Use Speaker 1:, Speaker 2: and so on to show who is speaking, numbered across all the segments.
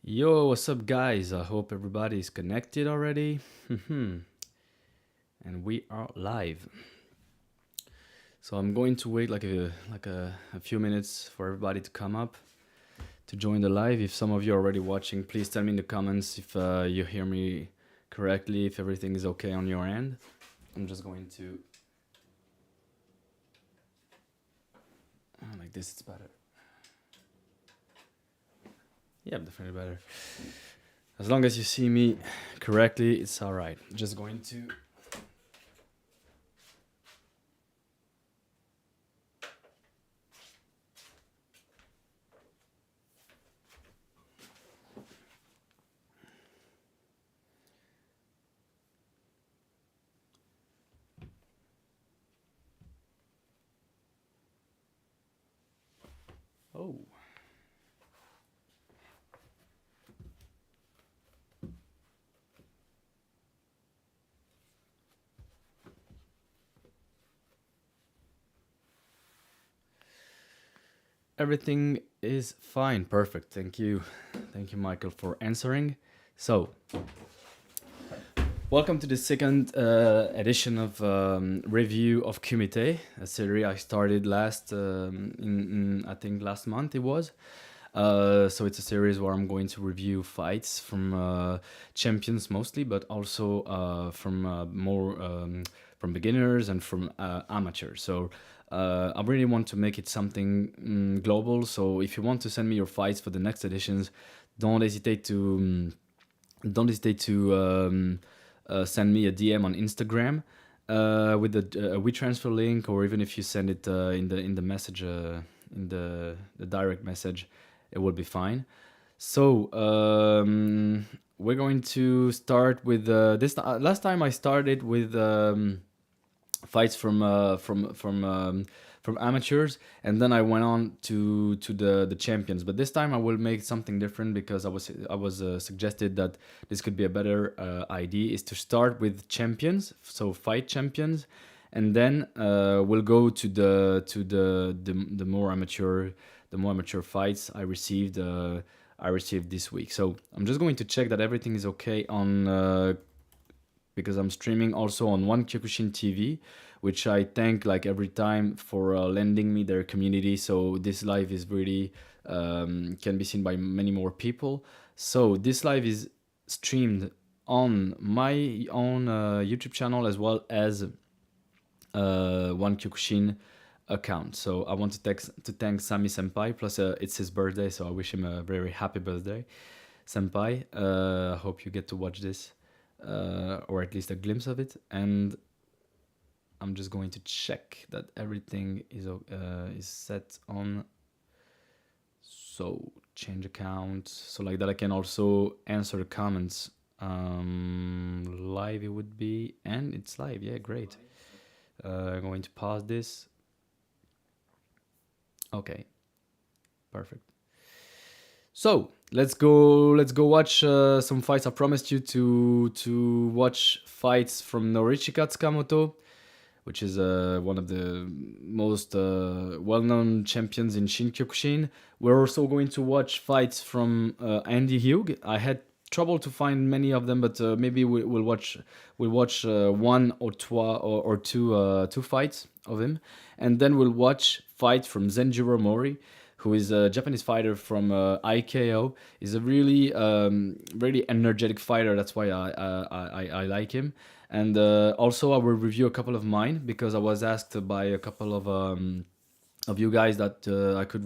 Speaker 1: Yo, what's up, guys? I hope everybody is connected already. And we are live. So I'm going to wait like a few minutes for everybody to come up to join the live. If some of you are already watching, please tell me in the comments if you hear me correctly, if everything is okay on your end. I'm just going to like this. It's better. Yeah, definitely better. As long as you see me correctly, it's all right. Just going to. Oh. Everything is fine. Perfect. Thank you. Thank you, Michael, for answering. So, welcome to the second edition of review of Kumite, a series I started I think last month it was. So it's a series where I'm going to review fights from champions mostly, but also from beginners and from amateurs. So I really want to make it something global. So if you want to send me your fights for the next editions, don't hesitate to send me a DM on Instagram with a WeTransfer link, or even if you send it in the message in the direct message, it will be fine. So we're going to start with this. Last time I started with fights from amateurs, and then I went on to the champions. But this time I will make something different because I was suggested that this could be a better idea is to start with champions, so fight champions, and then we'll go to the more amateur fights I received this week. So I'm just going to check that everything is okay on because I'm streaming also on One Kyokushin TV, which I thank like every time for lending me their community. So this live is really can be seen by many more people. So this live is streamed on my own YouTube channel as well as One Kyokushin account. So I want to thank Sami Senpai. Plus, it's his birthday, so I wish him a very happy birthday, Senpai. I hope you get to watch this or at least a glimpse of it. And I'm just going to check that everything is set on. So change account, so like that I can also answer the comments. Live it would be, and it's live. Yeah, great. I'm going to pause this. Okay, perfect. So let's go watch some fights. I promised you to watch fights from Norichika Tsukamoto, which is one of the most well-known champions in Shin Kyokushin. We're also going to watch fights from Andy Hugh. I had trouble to find many of them, but maybe we'll watch one or two fights of him, and then we'll watch fights from Zenjiro Mori, who is a Japanese fighter from IKO. He's a really energetic fighter. That's why I like him. And also, I will review a couple of mine because I was asked by a couple of you guys that I could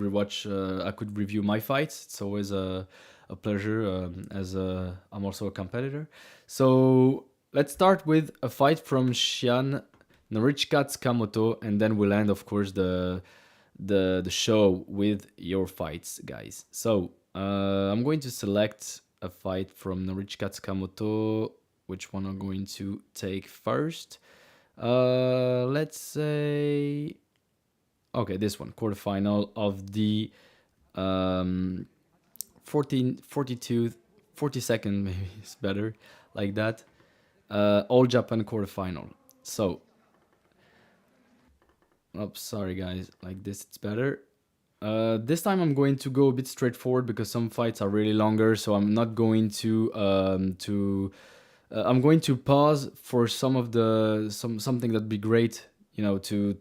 Speaker 1: review my fights. It's always a pleasure as I'm also a competitor. So let's start with a fight from Shian Norichika Tsukamoto, and then we'll end, of course, the show with your fights, guys. So I'm going to select a fight from Norichika Tsukamoto. Which one I'm going to take first? Let's say, okay, this one, quarterfinal of the 42, 42nd, maybe it's better like that. All Japan quarterfinal. So, oh, sorry guys, like this it's better. This time I'm going to go a bit straightforward because some fights are really longer, so I'm not going to I'm going to pause for some of the something that'd be great, you know, to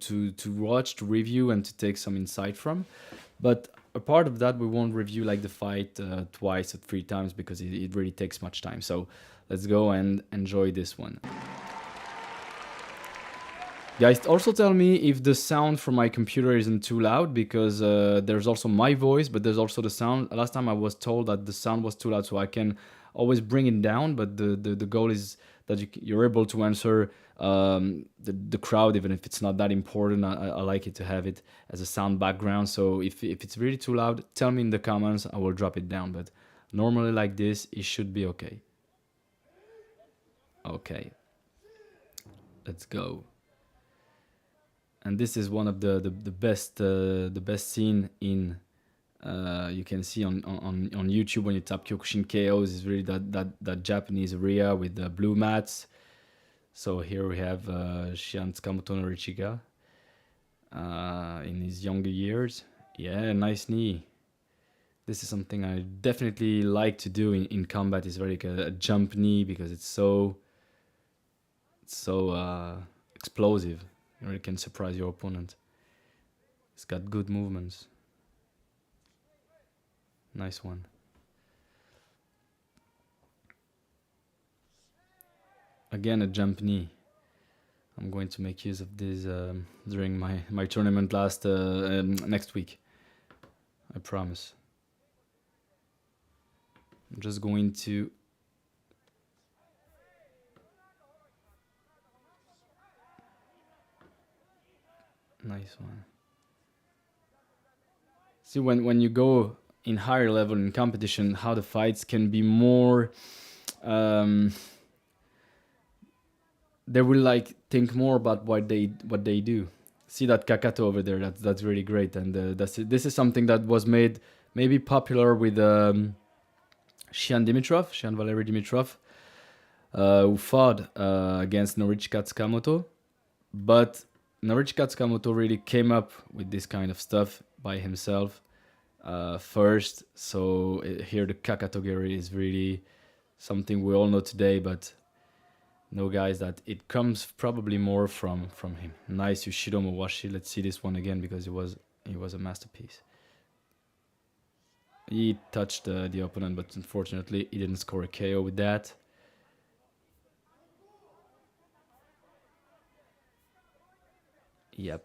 Speaker 1: watch, to review, and to take some insight from. But a part of that, we won't review like the fight twice or three times because it really takes much time. So let's go and enjoy this one. Guys, also tell me if the sound from my computer isn't too loud because there's also my voice, but there's also the sound. Last time I was told that the sound was too loud, so I can always bring it down. But the goal is that you're able to answer the crowd, even if it's not that important. I like it to have it as a sound background. So if it's really too loud, tell me in the comments. I will drop it down. But normally like this, it should be okay. Okay, let's go. And this is one of the best scene in you can see on YouTube when you tap Kyokushin KOs is really that Japanese area with the blue mats. So here we have Shian Tsukamoto Norichika in his younger years. Yeah, nice knee. This is something I definitely like to do in combat. Is very like a jump knee because it's so explosive. You really can surprise your opponent. It's got good movements. Nice one. Again, a jump knee. I'm going to make use of this during my tournament next week. I promise. I'm just going to... Nice one. See, when you go in higher level in competition, how the fights can be more... they will like think more about what they do. See that Kakato over there? That's really great, and this is something that was made maybe popular with Shian Valery Dimitrov, who fought against Norichika Tsukamoto, but Norichika Tsukamoto really came up with this kind of stuff by himself first. So here the Kakatogeri is really something we all know today, but no, guys, that it comes probably more from him. Nice Yushido Mowashi. Let's see this one again because it was a masterpiece. He touched the opponent, but unfortunately he didn't score a KO with that. Yep.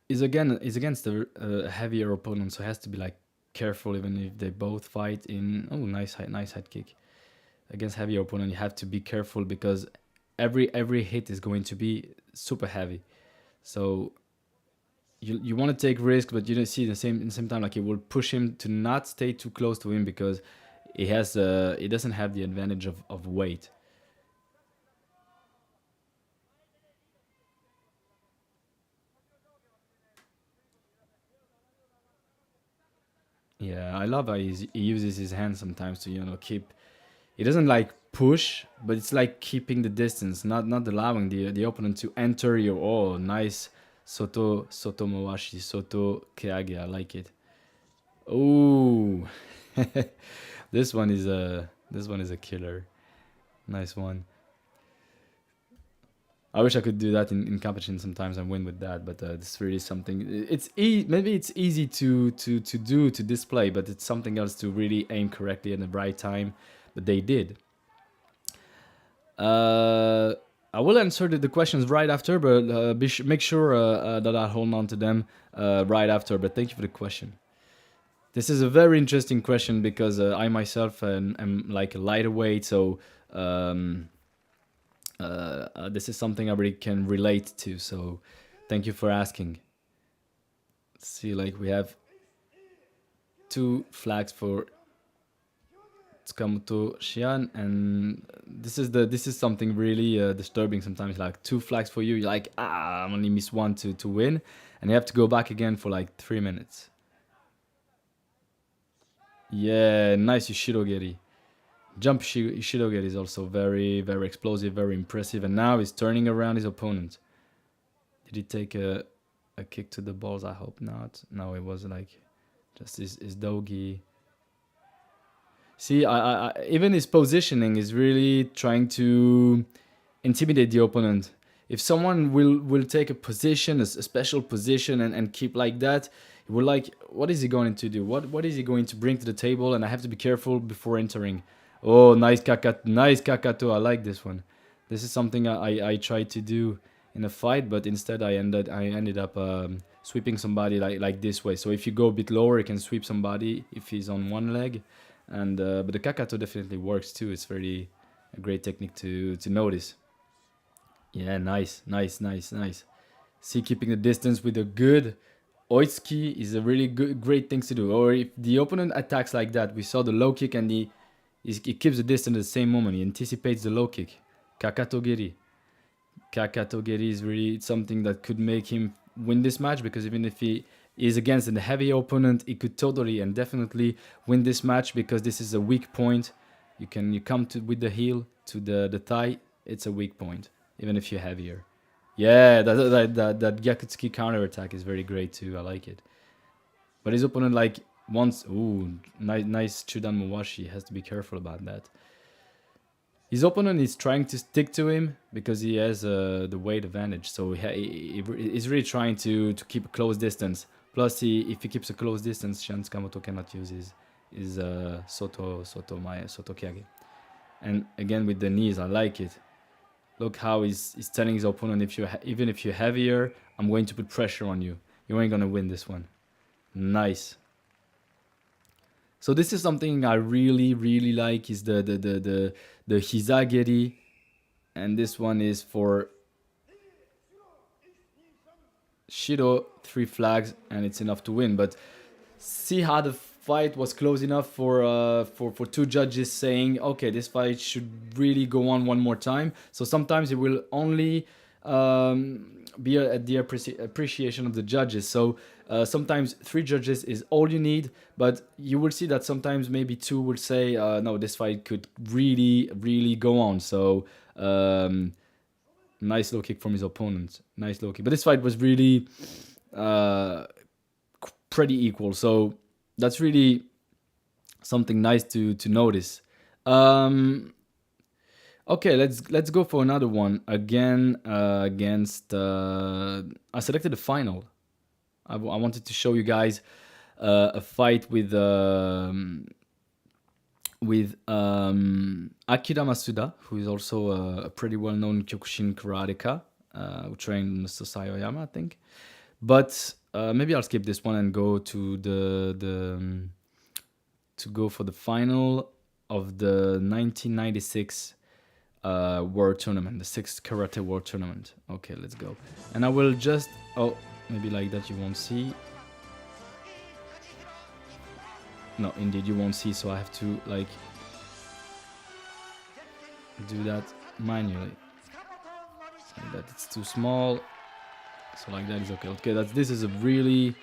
Speaker 1: Is against a heavier opponent, so has to be like careful even if they both fight in. Oh, nice head kick. Against heavier opponent, you have to be careful because every hit is going to be super heavy. So you want to take risk, but you don't see the same time like it will push him to not stay too close to him because he doesn't have the advantage of weight. Yeah, I love how he uses his hands sometimes to keep. He doesn't like push, but it's like keeping the distance, not allowing the opponent to enter your. Oh, nice Soto Mowashi, Soto Keage. I like it. Oh, this one is a killer. Nice one. I wish I could do that in competition sometimes and win with that, but this really something. Maybe it's easy to display, but it's something else to really aim correctly at the right time. But they did. I will answer the questions right after, but make sure that I hold on to them right after. But thank you for the question. This is a very interesting question because I myself am like a lighter weight, so this is something I really can relate to. So thank you for asking. Let's see, like we have 2 flags for Tsukamoto Shian, and this is something really disturbing sometimes. Like 2 flags for you, you're like, I'm only miss one to win, and you have to go back again for like 3 minutes. Yeah, nice Yushirogeri. Jump Shirogeri is also very, very explosive, very impressive. And now he's turning around his opponent. Did he take a kick to the balls? I hope not. No, it was like just his dogi. See, even his positioning is really trying to intimidate the opponent. If someone will take a position, a special position, and keep like that, we're like, what is he going to do? What is he going to bring to the table? And I have to be careful before entering. Oh, nice kakato. I like this one. This is something I tried to do in a fight, but instead I ended up sweeping somebody like this way. So if you go a bit lower, you can sweep somebody if he's on one leg, and but the kakato definitely works too. It's very a great technique to notice. Yeah, nice. See, keeping the distance with a good oitsuki is a really great thing to do. Or if the opponent attacks like that, we saw the low kick and he keeps the distance at the same moment. He anticipates the low kick. Kakatogeri. Kakatogeri is really something that could make him win this match, because even if he is against a heavy opponent, he could totally and definitely win this match, because this is a weak point. You come to with the heel to the thigh, it's a weak point, even if you're heavier. Yeah, that Gyakutsuki counter attack is very great too. I like it. But his opponent like wants nice Chudan Muwashi. Has to be careful about that. His opponent is trying to stick to him because he has the weight advantage. So he's really trying to keep a close distance. Plus, if he keeps a close distance, Shan Tsukamoto cannot use his Soto Kyage. And again with the knees, I like it. Look how he's telling his opponent, even if you're heavier, I'm going to put pressure on you. You ain't gonna win this one. Nice. So this is something I really, really like, is the Hizageri, and this one is for Shiro, 3 flags, and it's enough to win. But see how the fight was close enough for 2 judges saying, okay, this fight should really go on one more time. So sometimes it will only be at the appreciation of the judges. So sometimes 3 judges is all you need, but you will see that sometimes maybe 2 will say, no, this fight could really, really go on. So nice low kick from his opponent. Nice low kick. But this fight was really pretty equal. So that's really something nice to notice. Okay, let's go for another one again against. I selected the final. I wanted to show you guys a fight with Akira Masuda, who is also a pretty well-known Kyokushin karateka, who trained in Sasai Oyama, I think. But maybe I'll skip this one and go to to go for the final of the 1996 World Tournament, the 6th Karate World Tournament. Okay, let's go. And I will just maybe like that you won't see. No, indeed you won't see, so I have to like do that manually. Like that, it's too small. So like that is okay. Okay, this is a really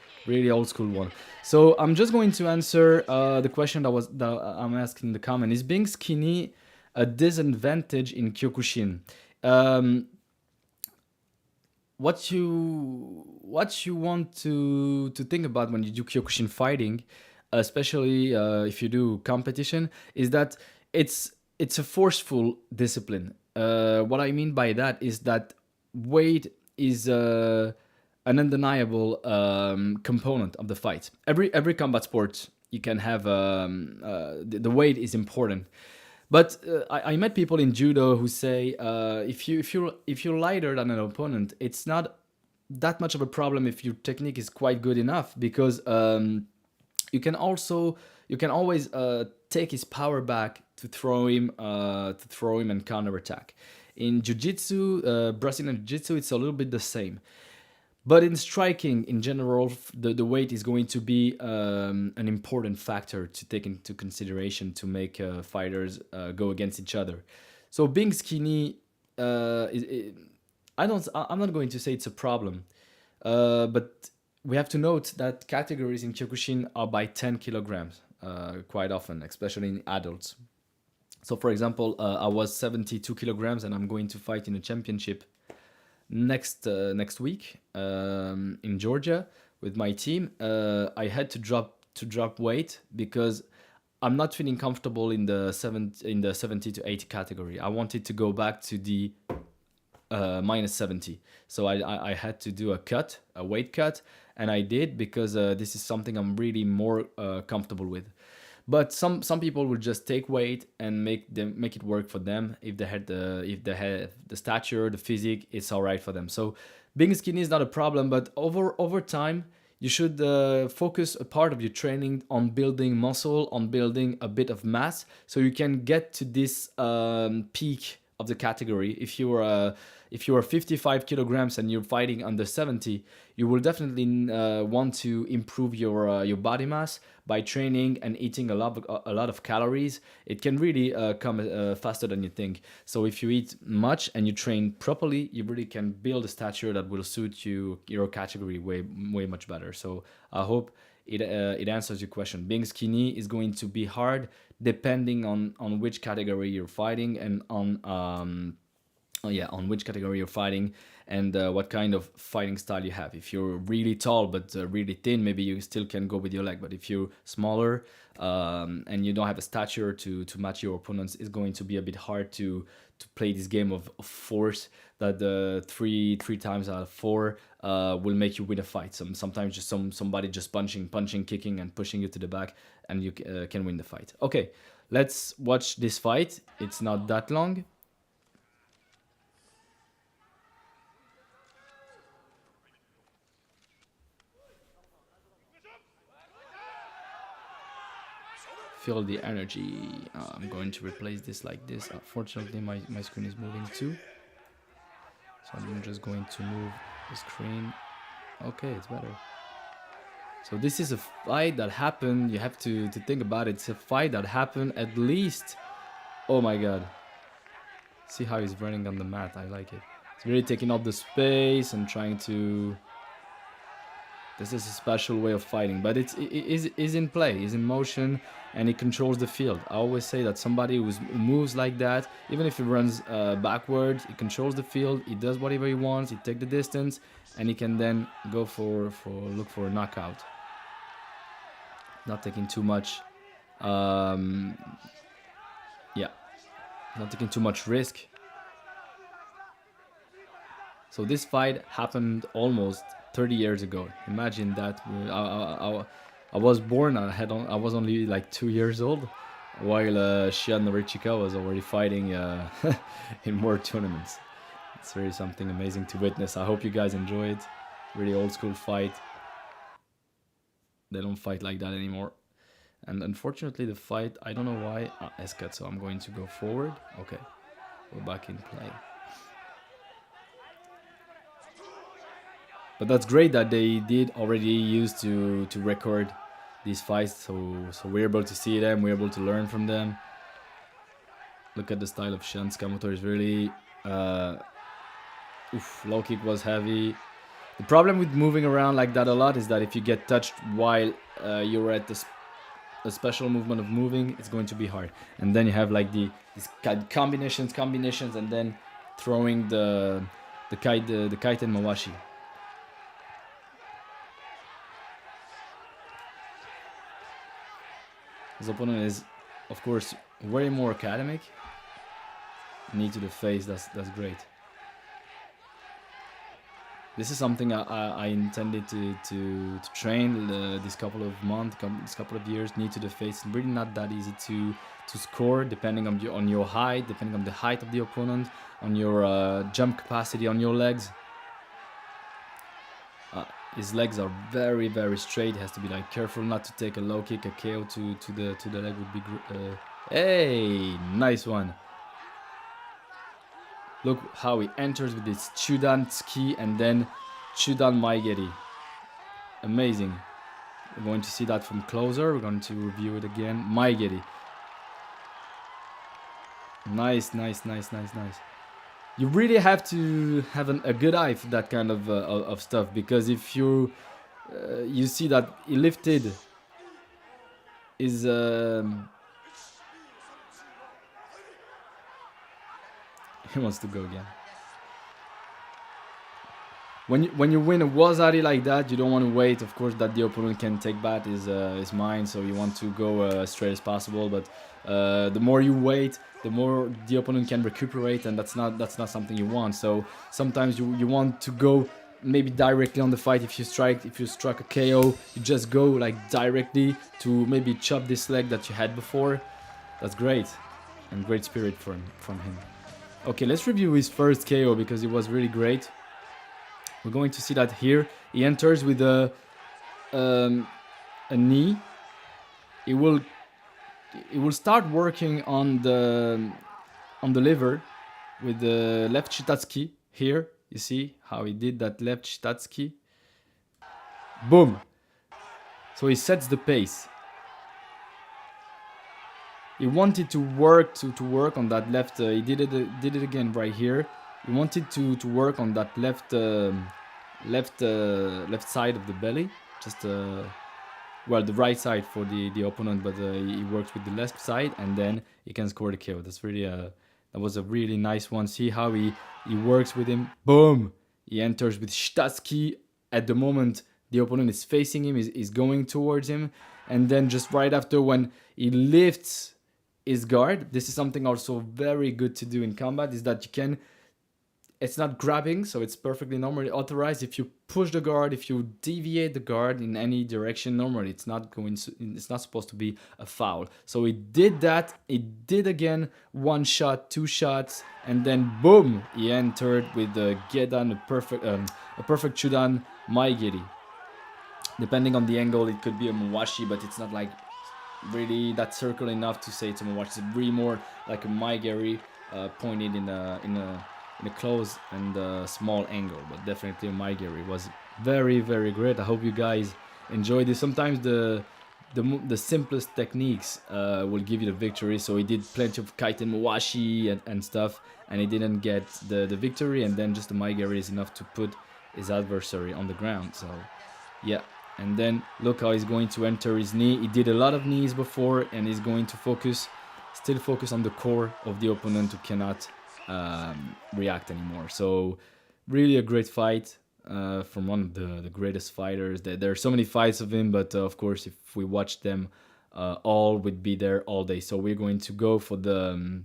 Speaker 1: old school one. So I'm just going to answer the question that I'm asking in the comment. Is being skinny a disadvantage in Kyokushin? What you want to think about when you do Kyokushin fighting, especially if you do competition, is that it's a forceful discipline. What I mean by that is that weight is an undeniable component of the fight. Every combat sport, you can have the weight is important. But I met people in judo who say if you're lighter than an opponent, it's not that much of a problem if your technique is quite good enough, because you can always take his power back to throw him and counter attack. In jiu-jitsu, Brazilian jiu-jitsu, it's a little bit the same. But in striking, in general, the weight is going to be an important factor to take into consideration to make fighters go against each other. So being skinny, I'm not going to say it's a problem, but we have to note that categories in Kyokushin are by 10 kilograms quite often, especially in adults. So, for example, I was 72 kilograms, and I'm going to fight in a championship next week in Georgia with my team. I had to drop weight because I'm not feeling comfortable in the 70 to 80 category. I wanted to go back to the minus 70. So I had to do a weight cut, and I did because this is something I'm really more comfortable with. But some people will just take weight and make it work for them. If they have the stature, the physique, it's all right for them. So being skinny is not a problem, but over time you should focus a part of your training on building muscle, on building a bit of mass, so you can get to this peak of the category. If you are 55 kilograms and you're fighting under 70, you will definitely want to improve your body mass by training and eating a lot of calories. It can really come faster than you think. So if you eat much and you train properly, you really can build a stature that will suit your category way much better. So I hope it answers your question. Being skinny is going to be hard depending on which category you're fighting, and on which category you're fighting, and what kind of fighting style you have. If you're really tall but really thin, maybe you still can go with your leg. But if you're smaller and you don't have a stature to match your opponents, it's going to be a bit hard to play this game of force that three times out of four will make you win a fight. Sometimes just somebody just punching, kicking, and pushing you to the back, and you can win the fight. Okay, let's watch this fight. It's not that long. Feel the energy. I'm going to replace this like this. Unfortunately, my screen is moving too. So I'm just going to move the screen. Okay, it's better. So this is a fight that happened. You have to think about it. It's a fight that happened at least... Oh my god. See how he's running on the mat. I like it. He's really taking up the space and trying to... This is a special way of fighting, but it is in play, is in motion, and he controls the field. I always say that somebody who moves like that, even if he runs backwards, he controls the field, he does whatever he wants, he takes the distance, and he can then go look for a knockout. Not taking too much, yeah, not taking too much risk. So this fight happened almost 30 years ago. Imagine that. I was born. I was only like 2 years old, while she and Norichika was already fighting in more tournaments. It's really something amazing to witness. I hope you guys enjoy it. Really old school fight. They don't fight like that anymore. And unfortunately, the fight, I don't know why. Escat, so I'm going to go forward. Okay, we're back in play. But that's great that they did already use to record these fights, so we're able to see them, we're able to learn from them. Look at the style of Shan Tsukamoto. Is really low kick was heavy. The problem with moving around like that a lot is that if you get touched while you're at a special movement of moving, it's going to be hard. And then you have like these combinations, and then throwing the kaiten mawashi. His opponent is, of course, way more academic. Knee to the face, that's great. This is something I intended to train this couple of months, this couple of years. Knee to the face. It's really not that easy to score, depending on your height, depending on the height of the opponent, on your jump capacity, on your legs. His legs are very, very straight. He has to be like careful not to take a low kick. A KO to the leg would be hey, nice one. Look how he enters with this Chudan Tsuki and then Chudan Maigeri. Amazing. We're going to see that from closer. We're going to review it again. Maigeri. Nice. You really have to have a good eye for that kind of stuff, because if you see that he lifted his He wants to go again. When you win a wazari like that, you don't want to wait. Of course, that the opponent can take back is mine. So you want to go as straight as possible. But the more you wait, the more the opponent can recuperate, and that's not something you want. So sometimes you want to go maybe directly on the fight. If you struck a KO, you just go like directly to maybe chop this leg that you had before. That's great, and great spirit from him. Okay, let's review his first KO because it was really great. We're going to see that here. He enters with a knee. He will start working on the liver with the left shitatsuki. Here, you see how he did that left shitatsuki. Boom. So he sets the pace. He wanted to work to work on that left. He did it again right here. He wanted to work on that left side of the belly, just the right side for the opponent, but he works with the left side, and then he can score the KO. That's really that was a really nice one. See how he works with him. Boom! He enters with shitatsuki. At the moment the opponent is facing him, is going towards him, and then just right after, when he lifts his guard, this is something also very good to do in combat, is that you can, it's not grabbing, so it's perfectly normally authorized. If you push the guard, if you deviate the guard in any direction, normally it's not supposed to be a foul. So he did that. He did again, one shot, two shots, and then boom, he entered with the gedan, a perfect chudan maigiri. Depending on the angle, it could be a mawashi, but it's not like really that circle enough to say it's a mawashi. It's really more like a maigiri, pointed in a close and small angle, but definitely a maigiri. Was very, very great. I hope you guys enjoyed this. Sometimes the simplest techniques will give you the victory. So he did plenty of kaiten mawashi and stuff, and he didn't get the victory, and then just the maigiri is enough to put his adversary on the ground. So yeah. And then look how he's going to enter his knee. He did a lot of knees before, and he's going to still focus on the core of the opponent who cannot react anymore. So really a great fight from one of the greatest fighters. There are so many fights of him, but of course, if we watch them all, we'd be there all day. So we're going to go for the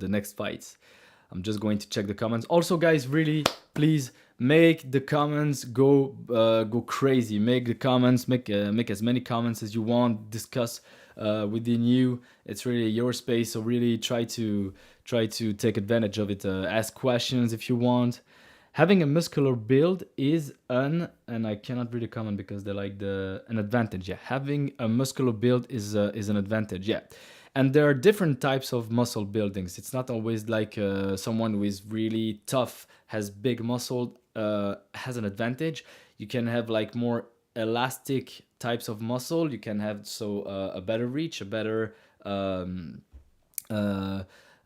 Speaker 1: next fights. I'm just going to check the comments. Also, guys, really, please make the comments go crazy. Make the comments, make as many comments as you want. Discuss within you. It's really your space. So really try to take advantage of it. Ask questions if you want. Having a muscular build is and I cannot really comment because they're like an advantage. Yeah, having a muscular build is an advantage. Yeah. And there are different types of muscle buildings. It's not always like someone who is really tough, has big muscle, has an advantage. You can have like more elastic types of muscle. You can have a better reach, a better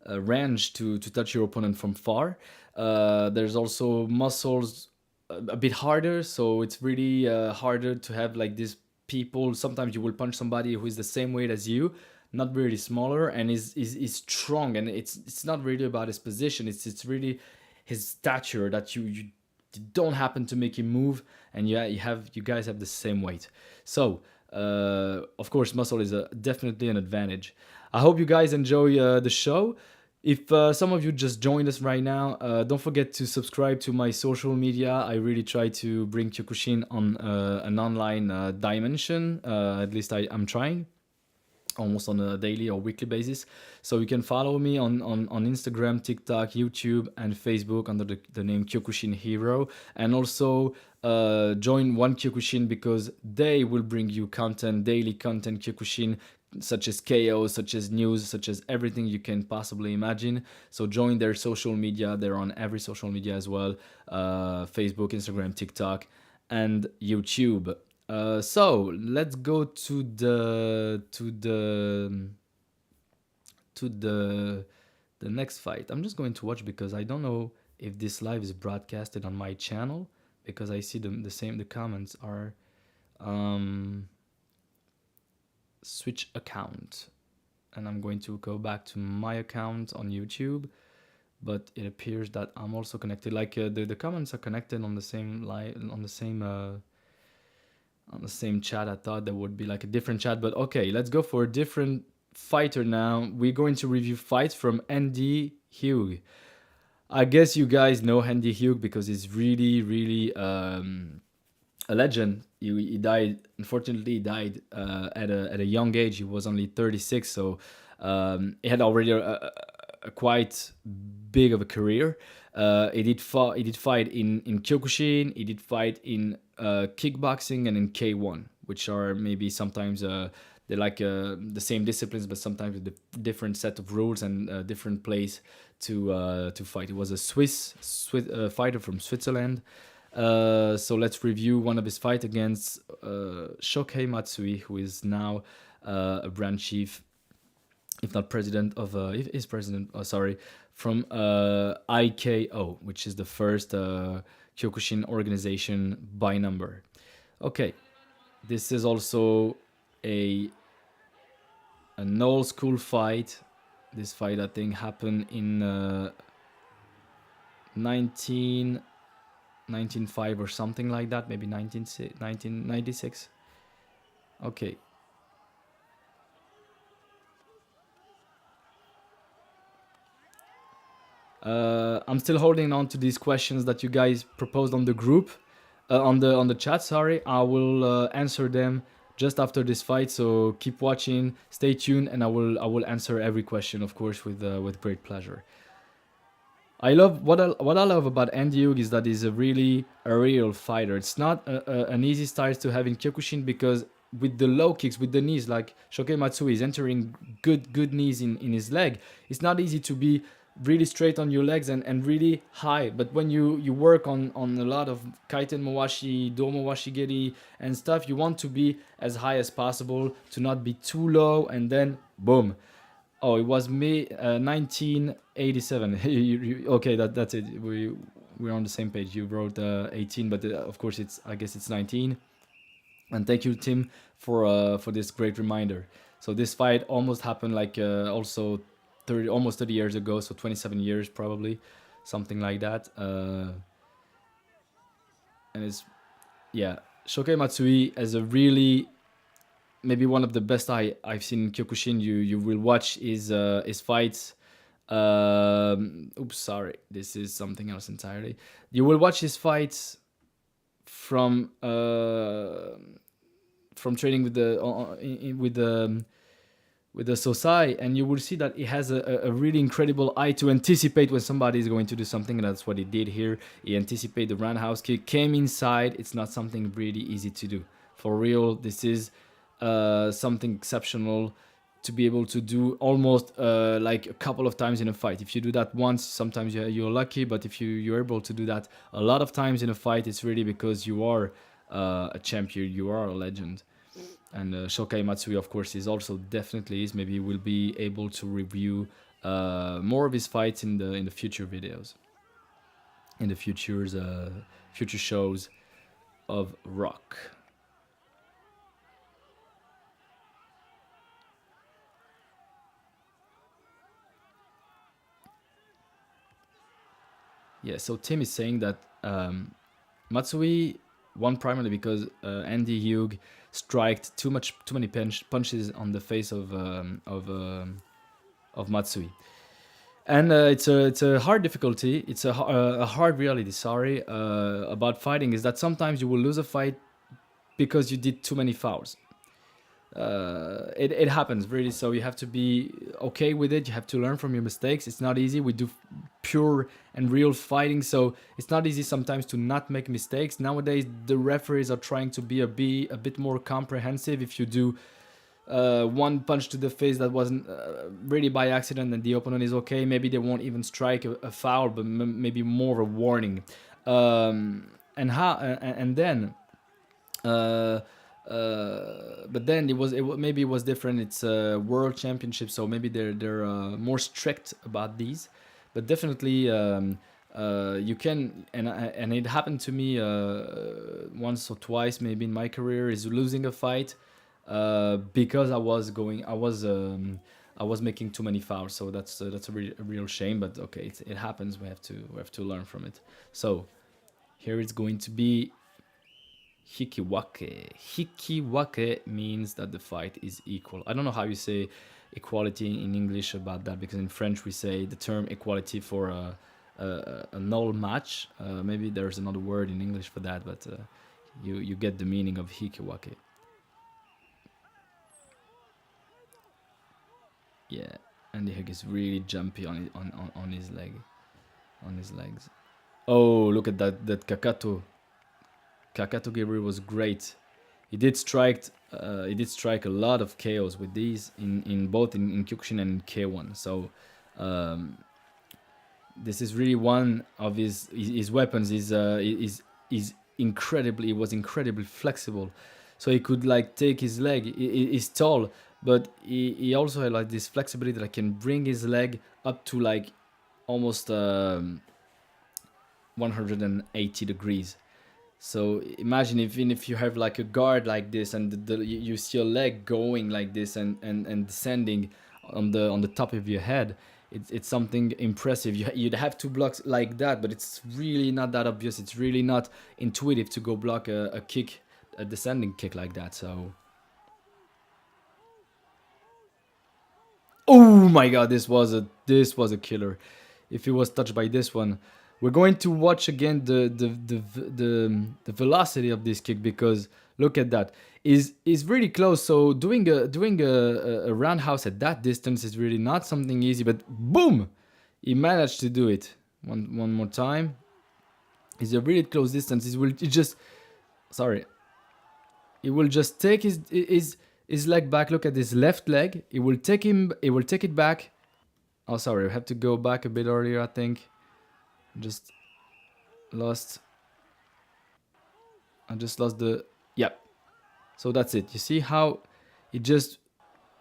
Speaker 1: range to touch your opponent from far. There's also muscles a bit harder, so it's really harder to have like these people. Sometimes you will punch somebody who is the same weight as you, not really smaller, and is strong, and it's not really about his position. It's really his stature that you don't happen to make him move, and yeah, you guys have the same weight. So of course, muscle is definitely an advantage. I hope you guys enjoy the show. If some of you just joined us right now, don't forget to subscribe to my social media. I really try to bring Kyokushin on an online dimension. At least I'm trying, almost on a daily or weekly basis. So you can follow me on Instagram, TikTok, YouTube, and Facebook under the name Kyokushin Hero. And also join One Kyokushin, because they will bring you content, daily content Kyokushin, such as KO, such as news, such as everything you can possibly imagine. So join their social media. They're on every social media as well. Facebook, Instagram, TikTok, and YouTube. So let's go to the next fight. I'm just going to watch because I don't know if this live is broadcasted on my channel, because I see the comments are switch account, and I'm going to go back to my account on YouTube. but it appears that I'm also connected. Like the comments are connected on the same line, on the same chat. I thought there would be like a different chat, but okay, let's go for a different fighter now. We're going to review fights from Andy Hugh. I guess you guys know Andy Hugh because he's really, really a legend. He died. Unfortunately, he died at a young age. He was only 36, so he had already a quite big of a career. He did fight in Kyokushin. He did fight in kickboxing and in K1, which are maybe sometimes they're like the same disciplines, but sometimes with a different set of rules and different place to fight. He was a Swiss fighter from Switzerland. So let's review one of his fights against Shohei Matsui, who is now a brand chief, if not president of, if is president, sorry, from IKO, which is the first Kyokushin organization by number. Okay, this is also a an old school fight. This fight, I think, happened in 1905 or something like that, maybe 1996. Okay. I'm still holding on to these questions that you guys proposed on the group, on the chat. Sorry, I will answer them just after this fight. So keep watching, stay tuned, and I will answer every question, of course, with great pleasure. I love what I love about Andy Hugh is that he's a really a real fighter. It's not an easy style to have in Kyokushin because with the low kicks, with the knees, like Shohei Matsui is entering good knees in his leg. It's not easy to be really straight on your legs and really high. But when you work on a lot of kaiten mawashi, domo washigiri and stuff, you want to be as high as possible to not be too low, and then boom. Oh, it was May 1987. Okay, that's it. We're on the same page. You wrote 18, but of course I guess it's 19. And thank you, Tim, for this great reminder. So this fight almost happened like also 30 years ago. So 27 years probably, something like that. And it's yeah, Shohei Matsui as a really maybe one of the best I've seen in Kyokushin. You will watch his fights. Oops, sorry, this is something else entirely. You will watch his fights from training with the Sosai, and you will see that he has a really incredible eye to anticipate when somebody is going to do something, and that's what he did here. He anticipated the roundhouse kick, came inside. It's not something really easy to do. For real, this is something exceptional to be able to do almost like a couple of times in a fight. If you do that once, sometimes you're lucky, but if you're able to do that a lot of times in a fight, it's really because you are a champion, you are a legend. And Shohei Matsui, of course, is also definitely is. Maybe we'll be able to review more of his fights in the future videos, in the future shows of R.O.K. Yeah, so Tim is saying that Matsui won primarily because Andy Hugh striked too many punches on the face of Matsui, and it's a hard difficulty. It's a hard reality. Sorry, about fighting is that sometimes you will lose a fight because you did too many fouls. It happens really, so you have to be okay with it. You have to learn from your mistakes. It's not easy. We do pure and real fighting, so it's not easy sometimes to not make mistakes. Nowadays the referees are trying to be a bit more comprehensive. If you do one punch to the face that wasn't really by accident and the opponent is okay, maybe they won't even strike a foul, but maybe more of a warning. And then but then maybe it was different. It's a world championship, so maybe they're more strict about these. But definitely, you can, and it happened to me once or twice, maybe in my career, is losing a fight because I was I was making too many fouls, so that's a real shame. But okay, it happens. We have to learn from it. So here it's going to be Hikiwake. Hikiwake means that the fight is equal. I don't know how you say equality in English about that, because in French we say the term equality for a null match. Maybe there's another word in English for that, but you get the meaning of Hikiwake. Yeah, and the Hug is really jumpy on his leg, on his legs. Oh, look at that Kakato. Kakato Gabriel was great. He did strike. He did strike a lot of KOs with these in both in Kyokushin and in K1. So um, this is really one of his weapons. Is incredibly. He was incredibly flexible, so he could like take his leg. He's tall, but he also had like this flexibility that can bring his leg up to like almost 180 degrees. So imagine if you have like a guard like this, and you see your leg going like this and descending on the top of your head. It's something impressive. You'd have to block like that, but it's really not that obvious. It's really not intuitive to go block a kick, a descending kick like that. So, oh my god, this was a killer. If he was touched by this one, we're going to watch again the velocity of this kick, because look at that. Is really close. So doing a roundhouse at that distance is really not something easy. But boom, he managed to do it. One more time. It's a really close distance. It just sorry. He will just take his leg back. Look at his left leg. He will take him. He will take it back. Oh, sorry. I have to go back a bit earlier, I think. Just lost. I just lost the. Yeah. So that's it. You see how it just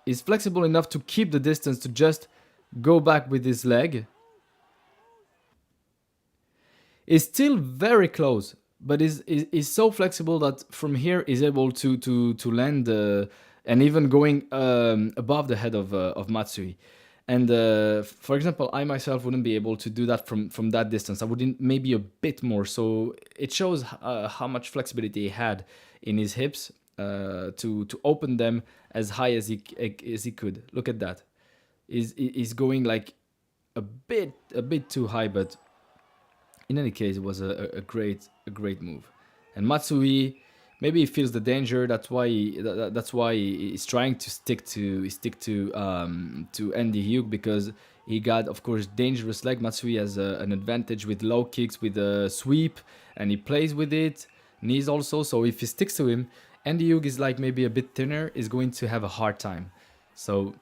Speaker 1: is flexible enough to keep the distance, to just go back with his leg. Is still very close, but is so flexible that from here is able to land and even going above the head of Matsui. And for example, I myself wouldn't be able to do that from that distance. I wouldn't, maybe a bit more. So it shows how much flexibility he had in his hips to open them as high as he could. Look at that. Is going like a bit too high, but in any case, it was a great move. And Matsui, maybe he feels the danger. That's why he's trying to stick to Andy Hugh, because he got, of course, dangerous leg. Matsui has an advantage with low kicks, with a sweep, and he plays with it. Knees also. So if he sticks to him, Andy Hugh is like maybe a bit thinner, is going to have a hard time. So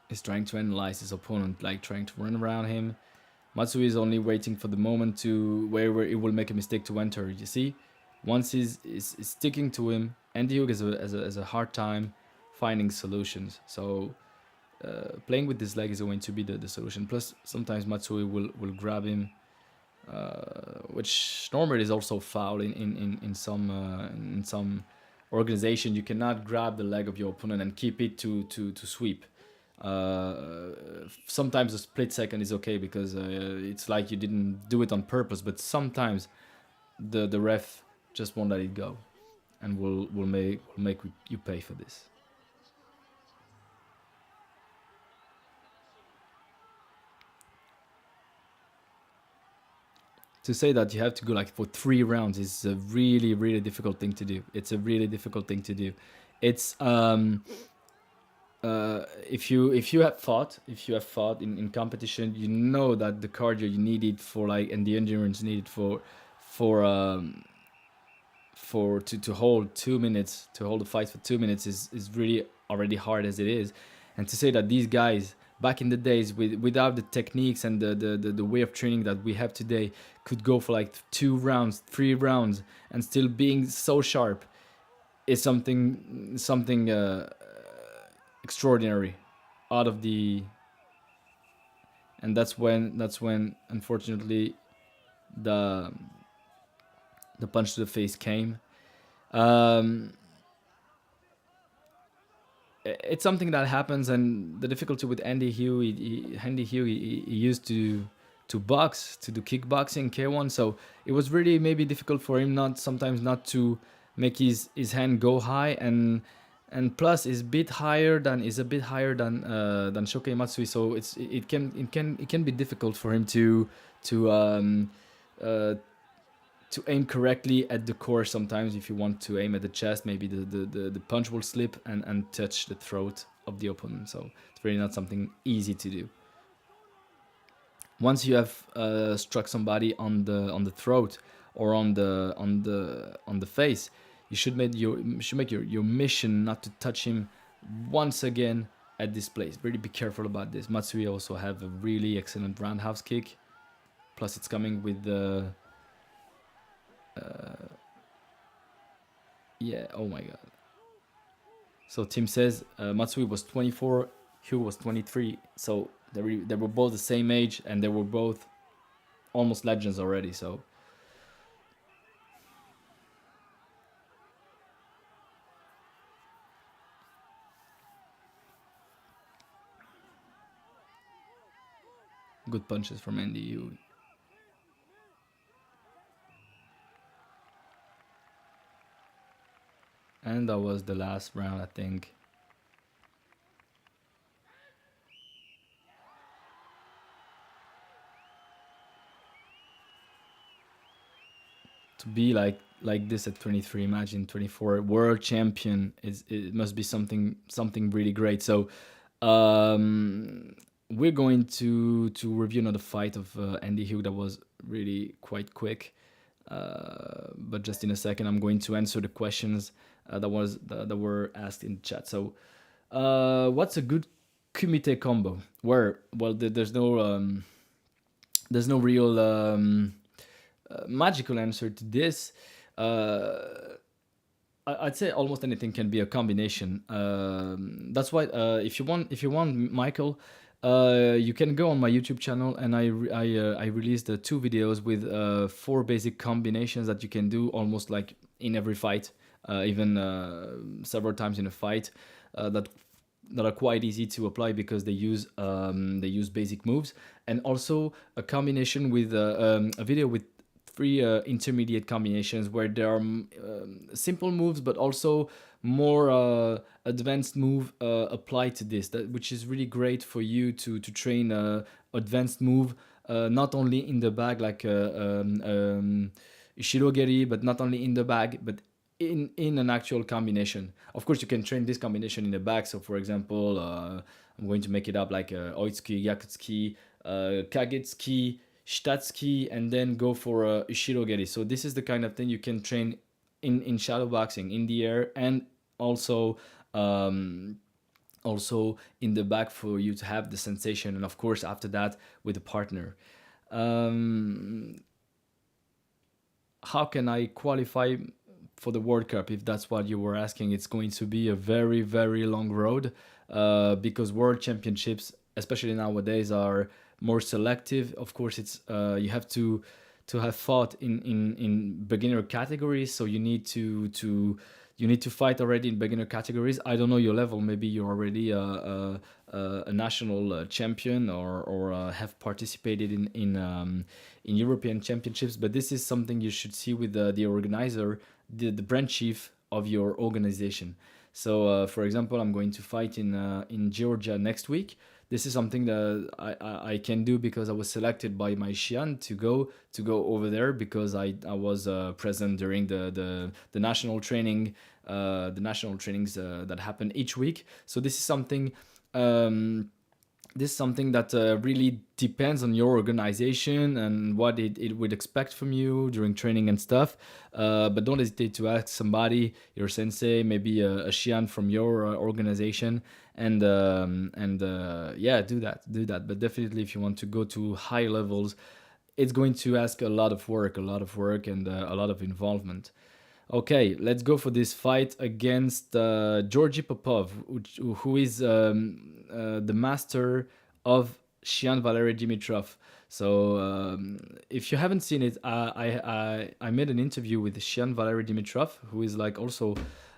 Speaker 1: is trying to analyze his opponent, like trying to run around him. Matsui is only waiting for the moment to where he will make a mistake to enter. You see, once he's sticking to him, Andy Hugh has a hard time finding solutions. So playing with this leg is going to be the solution. Plus, sometimes Matsui will grab him, which normally is also foul in some organization. You cannot grab the leg of your opponent and keep it to sweep. Sometimes a split second is okay, because it's like you didn't do it on purpose, but sometimes the ref just won't let it go, and will make you pay for this. To say that you have to go like for 3 rounds is a really difficult thing to do. It's a really difficult thing to do. It's if you have fought in competition, you know that the cardio you needed for like, and the endurance needed to hold 2 minutes, to hold the fight for 2 minutes is really already hard as it is. And to say that these guys back in the days without the techniques and the way of training that we have today could go for like 2 rounds, 3 rounds, and still being so sharp is something extraordinary, out of the. And that's when unfortunately the punch to the face came. Um, it's something that happens, and the difficulty with Andy Hugh, Andy Hugh, he used to box, to do kickboxing K1, so it was really maybe difficult for him not sometimes not to make his hand go high, and plus is a bit higher than Shokei Matsui, so it can be difficult for him to uh, to aim correctly at the core. Sometimes if you want to aim at the chest, maybe the punch will slip and touch the throat of the opponent, so it's really not something easy to do. Once you have struck somebody on the throat or on the face, you should make your mission not to touch him once again at this place. Really be careful about this. Matsui also have a really excellent roundhouse kick, plus it's coming with the yeah, oh my god. So Tim says Matsui was 24, Hugh was 23. So they were both the same age, and they were both almost legends already. So good punches from Andy Hugh. And that was the last round, I think. To be like this at 23, imagine 24, world champion, it must be something really great. So we're going to review another fight of Andy Hugh that was really quite quick. But just in a second, I'm going to answer the questions that were asked in the chat. So, what's a good Kumite combo? There's no real magical answer to this. I'd say almost anything can be a combination. That's why if you want, Michael, you can go on my YouTube channel, and I released two videos with four basic combinations that you can do almost like in every fight, even several times in a fight, that are quite easy to apply because they use basic moves, and also a combination with a video with three intermediate combinations where there are simple moves but also more advanced move applied to this, which is really great for you to train advanced move, not only in the bag like Ishirogeri, but not only in the bag but in an actual combination. Of course, you can train this combination in the bag. So, for example, I'm going to make it up like Oitsuki, Yakutsuki, Kagetsuki, Shitatsuki, and then go for Ishirogeri. So this is the kind of thing you can train in shadow boxing in the air, and also also in the back for you to have the sensation, and of course after that with a partner. Um, how can I qualify for the World Cup? If that's what you were asking, it's going to be a very, very long road, because World Championships, especially nowadays, are more selective. Of course, it's you have to have fought in beginner categories, so you need to fight already in beginner categories. I don't know your level. Maybe you're already a national champion, or have participated in European championships. But this is something you should see with the organizer, the branch chief of your organization. So, for example, I'm going to fight in Georgia next week. This is something that I can do because I was selected by my Shian to go over there, because I was present during the national training, the national trainings that happen each week. So um, this is something that really depends on your organization and what it would expect from you during training and stuff. But don't hesitate to ask somebody, your sensei, maybe a Shian from your organization, and yeah, do that. But definitely, if you want to go to high levels, it's going to ask a lot of work, and a lot of involvement. Okay, let's go for this fight against Georgy Popov, who is the master of Shian Valery Dimitrov. So if you haven't seen it, I made an interview with Shian Valery Dimitrov, who is like also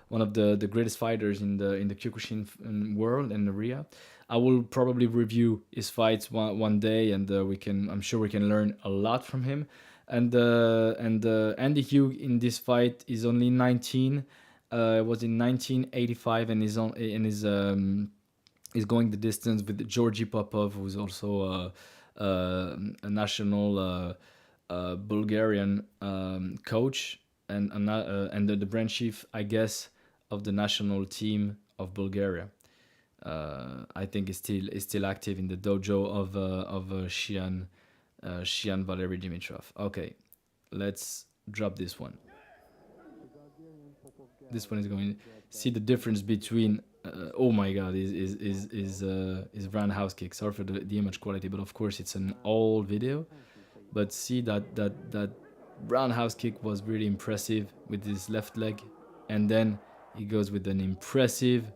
Speaker 1: one of the greatest fighters in the Kyokushin world and area. I will probably review his fights one day, and I'm sure we can learn a lot from him. And Andy Hugh in this fight is only 19. It was in 1985, and is going the distance with Georgy Popov, who's also a national Bulgarian coach and the branch chief, I guess, of the national team of Bulgaria. I think is still active in the dojo of Shian Valery Dimitrov. Okay, let's drop this one. This one is going to see the difference between oh my god is roundhouse kick. Sorry for the image quality, but of course it's an old video. But see that roundhouse kick was really impressive with his left leg, and then he goes with an impressive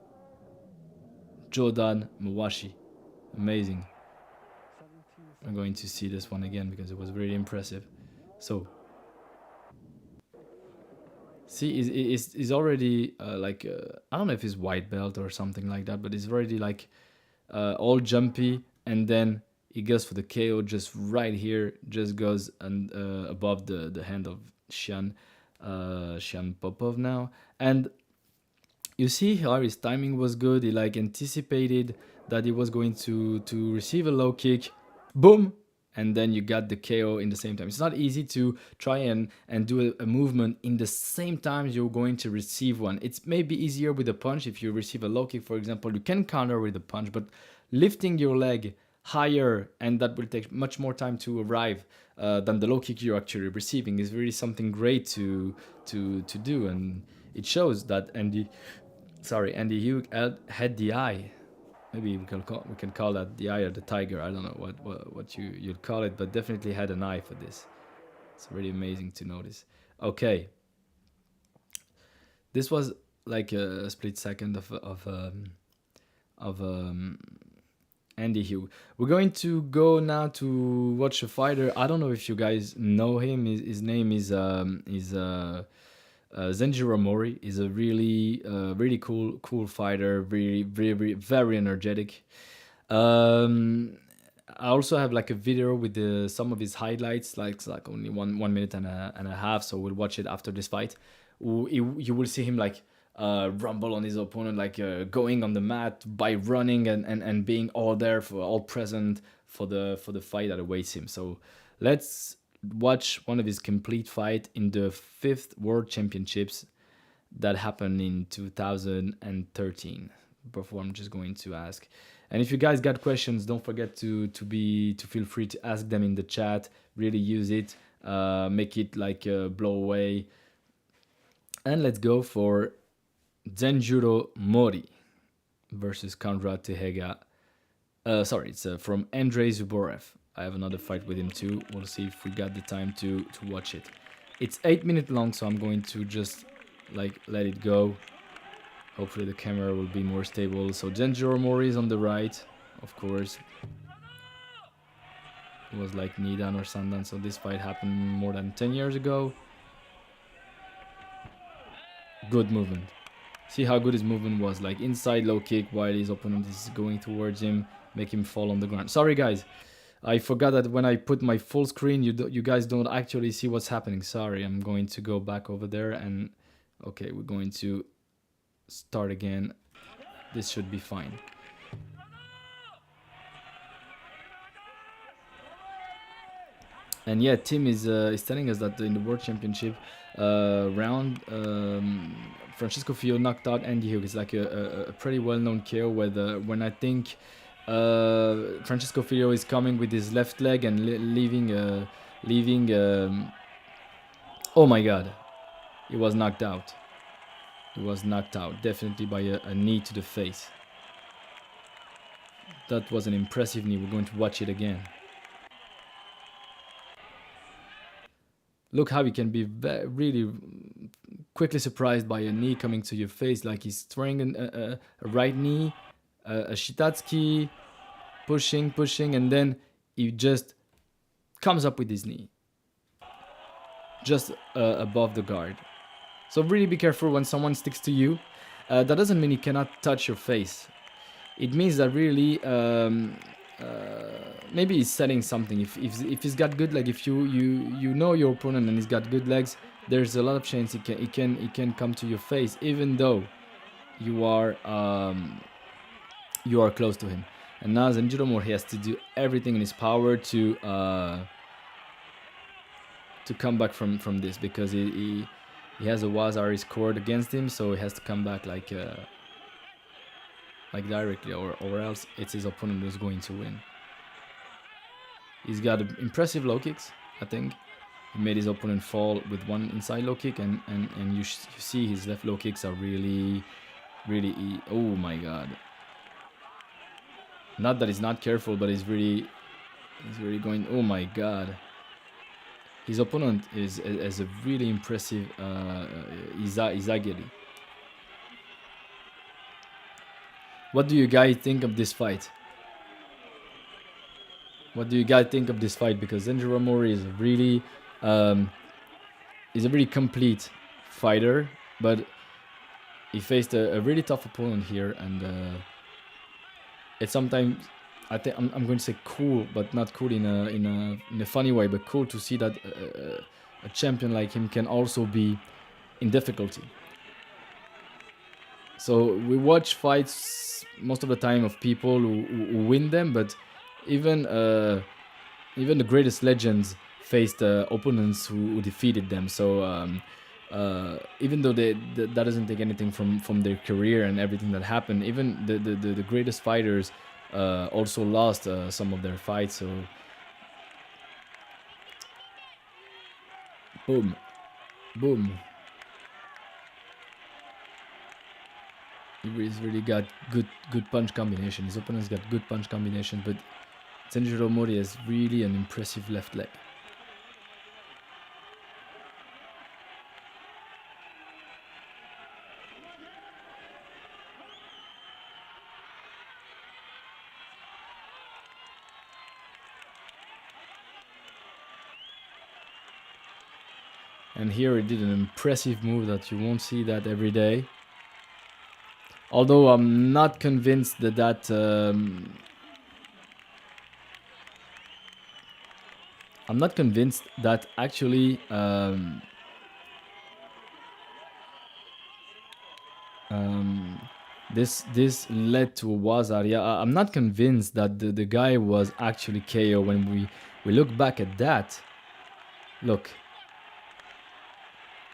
Speaker 1: Jodan Mawashi. Amazing. I'm going to see this one again because it was really impressive. So see, is already I don't know if he's white belt or something like that, but he's already like all jumpy, and then he goes for the KO just right here, just goes and above the hand of Shian Popov now, and you see how his timing was good. He like anticipated that he was going to receive a low kick, boom, and then you got the KO in the same time. It's not easy to try and do a movement in the same time you're going to receive one. It's maybe easier with a punch. If you receive a low kick, for example, you can counter with a punch, but lifting your leg higher, and that will take much more time to arrive than the low kick you're actually receiving, is really something great to do, and it shows that Andy Hugh had the eye. Maybe we can call that the eye of the tiger. I don't know what you'd call it, but definitely had an eye for this. It's really amazing to notice. Okay, this was like a split second of Andy Hugh. We're going to go now to watch a fighter. I don't know if you guys know him. His name is Zenjiro Mori. Is a really cool fighter. Very energetic. I also have like a video with some of his highlights, like it's like only 1 minute and a half. So we'll watch it after this fight. You will see him like rumble on his opponent, like going on the mat by running and being all present for the fight that awaits him. So let's watch one of his complete fight in the 5th World Championships that happened in 2013. Before I'm just going to ask, and if you guys got questions, don't forget to feel free to ask them in the chat. Really use it, make it like blow away. And let's go for Zenjiro Mori versus Konrad Tehega. Sorry, it's from Andrei Zuborev. I have another fight with him too. We'll see if we got the time to watch it. It's 8 minutes long, so I'm going to just like let it go. Hopefully the camera will be more stable. So Zenjiro Mori is on the right, of course. It was like Nidan or Sandan, so this fight happened more than 10 years ago. Good movement. See how good his movement was, like inside low kick while his opponent is going towards him, make him fall on the ground. Sorry guys, I forgot that when I put my full screen, you guys don't actually see what's happening. Sorry, I'm going to go back over there and okay, we're going to start again. This should be fine. And yeah, Tim is telling us that in the World Championship round, Francisco Fio knocked out Andy Hugh. It's like a pretty well-known KO when I think Francisco Fio is coming with his left leg and leaving. Oh my God, he was knocked out. He was knocked out, definitely by a knee to the face. That was an impressive knee. We're going to watch it again. Look how you can be really quickly surprised by a knee coming to your face, like he's throwing a right knee, a shitatsuki, pushing, and then he just comes up with his knee just above the guard. So really be careful when someone sticks to you. That doesn't mean he cannot touch your face. It means that really maybe he's selling something. If he's got good leg, if you know your opponent and he's got good legs, there's a lot of chance he can come to your face, even though you are close to him. And now Zenjiro Mori has to do everything in his power to come back from this, because he has a Wazari scored against him, so he has to come back like directly, or else it's his opponent who's going to win. He's got impressive low kicks, I think. He made his opponent fall with one inside low kick, and you see his left low kicks are really oh my god. Not that he's not careful, but he's really going, oh my god. His opponent is a really impressive Izagiri. What do you guys think of this fight? Because Zenjiro Mori is a really complete fighter, but he faced a really tough opponent here, and it's sometimes, I think I'm going to say cool, but not cool in a funny way, but cool to see that a champion like him can also be in difficulty. So we watch fights most of the time of people who win them, but even the greatest legends faced opponents who defeated them. So even though that doesn't take anything from their career and everything that happened, even the greatest fighters also lost some of their fights. So boom. He's really got good punch combination. His opponent's got good punch combination, but Zenjiro Mori has really an impressive left leg. And here he did an impressive move that you won't see that every day. Although I'm not convinced that actually this led to a Wazari. I'm not convinced that the guy was actually KO when we look back at that. Look.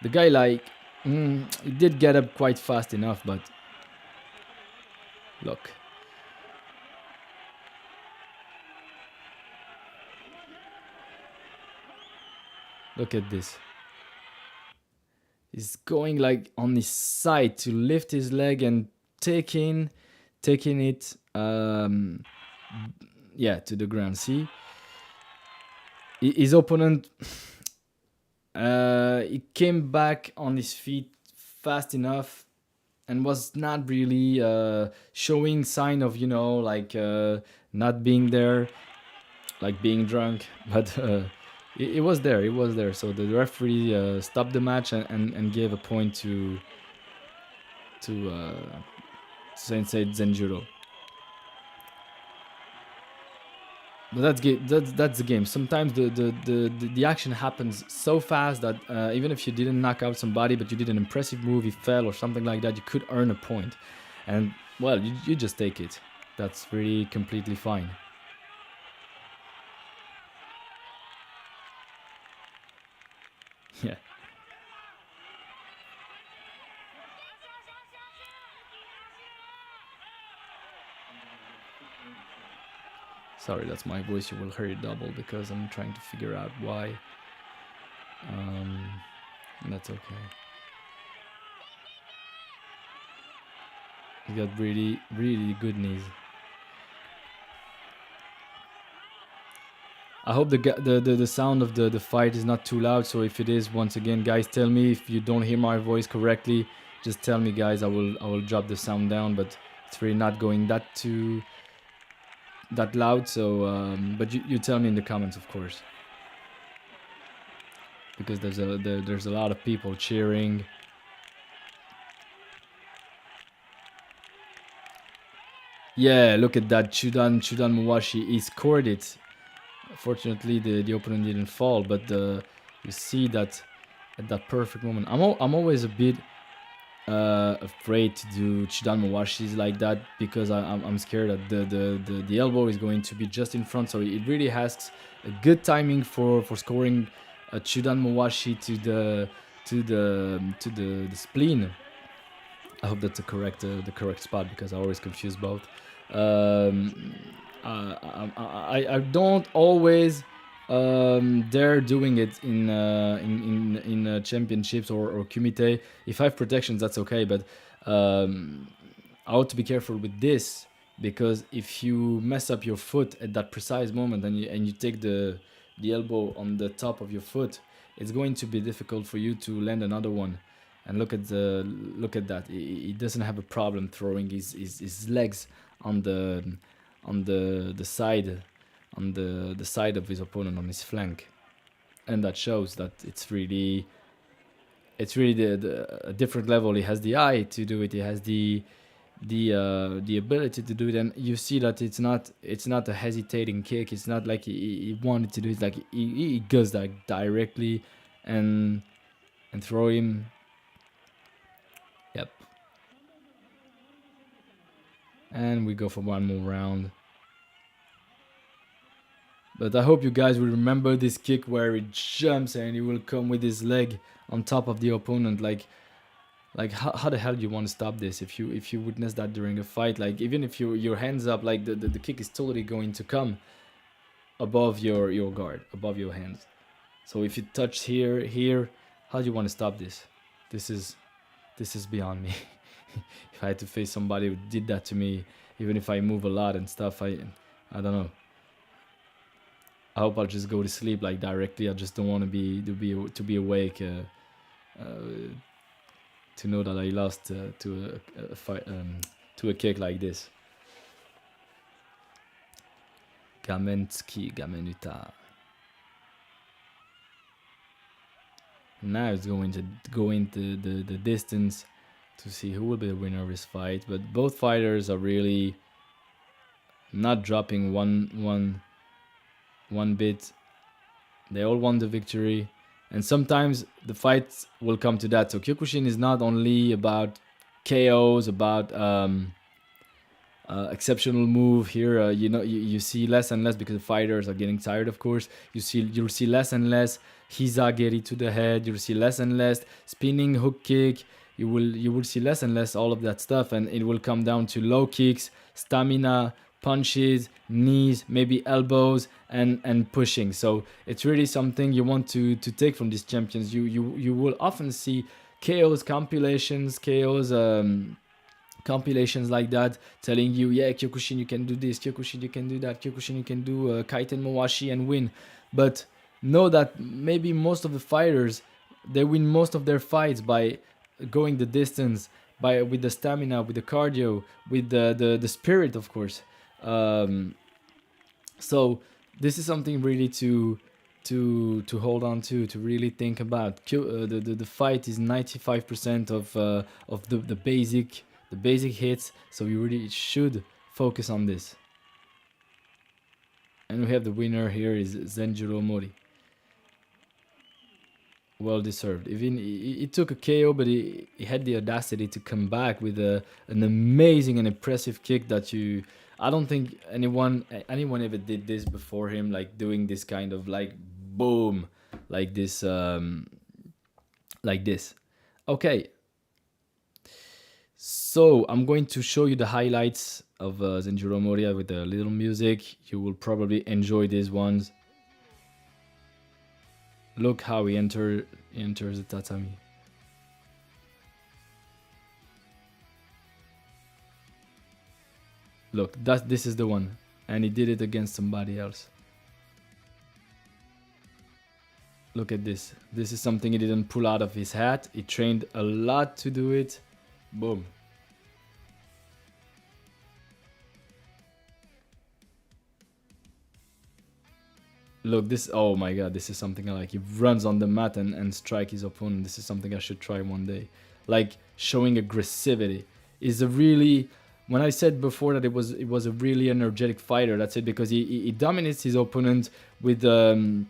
Speaker 1: The guy he did get up quite fast enough, but look. Look at this. He's going on his side to lift his leg and taking it to the ground. See? His opponent he came back on his feet fast enough and was not really showing sign of not being there, like being drunk, but it was there. So the referee stopped the match and gave a point to Sensei Zenjiro. But that's the game. Sometimes the action happens so fast that even if you didn't knock out somebody, but you did an impressive move, he fell or something like that, you could earn a point. And well, you just take it. That's really completely fine. Yeah. Sorry, that's my voice. You will hear it double because I'm trying to figure out why. That's okay. He got really good knees. I hope the sound of the fight is not too loud. So if it is, once again, guys, tell me if you don't hear my voice correctly. Just tell me, guys. I will drop the sound down, but it's really not going that too that loud. So, but you tell me in the comments, of course, because there's a lot of people cheering. Yeah, look at that, Chudan Muwashi. He scored it. Fortunately, the opponent didn't fall, but you see that at that perfect moment. I'm always a bit afraid to do Chidan Mawashis like that, because I'm scared that the elbow is going to be just in front. So it really asks a good timing for scoring a Chidan Mawashi to the spleen. I hope that's the correct spot, because I always confuse both. Um, I don't always dare doing it in championships or kumite. If I have protections, that's okay, but I ought to be careful with this, because if you mess up your foot at that precise moment, and you take the elbow on the top of your foot, it's going to be difficult for you to land another one. And look at that. He doesn't have a problem throwing his legs on the side, on the side of his opponent, on his flank, and that shows that it's really a different level. He has the eye to do it. He has the ability to do it, and you see that it's not a hesitating kick. It's not like he wanted to do it. Like he goes like directly and throw him. Yep. And we go for one more round. But I hope you guys will remember this kick where he jumps and he will come with his leg on top of the opponent. Like how the hell do you want to stop this if you witness that during a fight? Like, even if your hands up, like the kick is totally going to come above your guard, above your hands. So if you touch here, how do you want to stop this? This is beyond me. If I had to face somebody who did that to me, even if I move a lot and stuff, I don't know. I hope I'll just go to sleep like directly. I just don't want to be awake to know that I lost to a fight, to a kick like this. Gamentsuki Gamenuta. Now it's going to go into the distance to see who will be the winner of this fight. But both fighters are really not dropping one bit. They all want the victory, and sometimes the fights will come to that. So Kyokushin is not only about KOs, about exceptional move here. You see less and less, because the fighters are getting tired. Of course, you'll see less and less hizageri to the head. You'll see less and less spinning hook kick. You will see less and less all of that stuff, and it will come down to low kicks, stamina, punches, knees, maybe elbows, and pushing. So it's really something you want to take from these champions. You will often see KOs compilations, compilations like that, telling you, yeah, Kyokushin, you can do this, Kyokushin, you can do that, Kyokushin, you can do Kaiten Mawashi and win. But know that maybe most of the fighters, they win most of their fights by going the distance, with the stamina, with the cardio, with the spirit, of course. So this is something really to hold on to really think about. The fight is 95% of the basic hits, so you really should focus on this. And we have the winner here is Zenjiro Mori. Well deserved. Even he took a KO, but he had the audacity to come back with an amazing and impressive kick that I don't think anyone ever did this before him, like doing this kind of like boom, like this. Okay. So I'm going to show you the highlights of Zenjiro Mori with a little music. You will probably enjoy these ones. Look how he enters the tatami. Look, this is the one, and he did it against somebody else. Look at this. This is something he didn't pull out of his hat. He trained a lot to do it. Boom. Look, this. Oh my god, this is something I like. He runs on the mat and strike his opponent. This is something I should try one day. Like showing aggressivity is a really. When I said before that it was a really energetic fighter, that's it because he dominates his opponent with the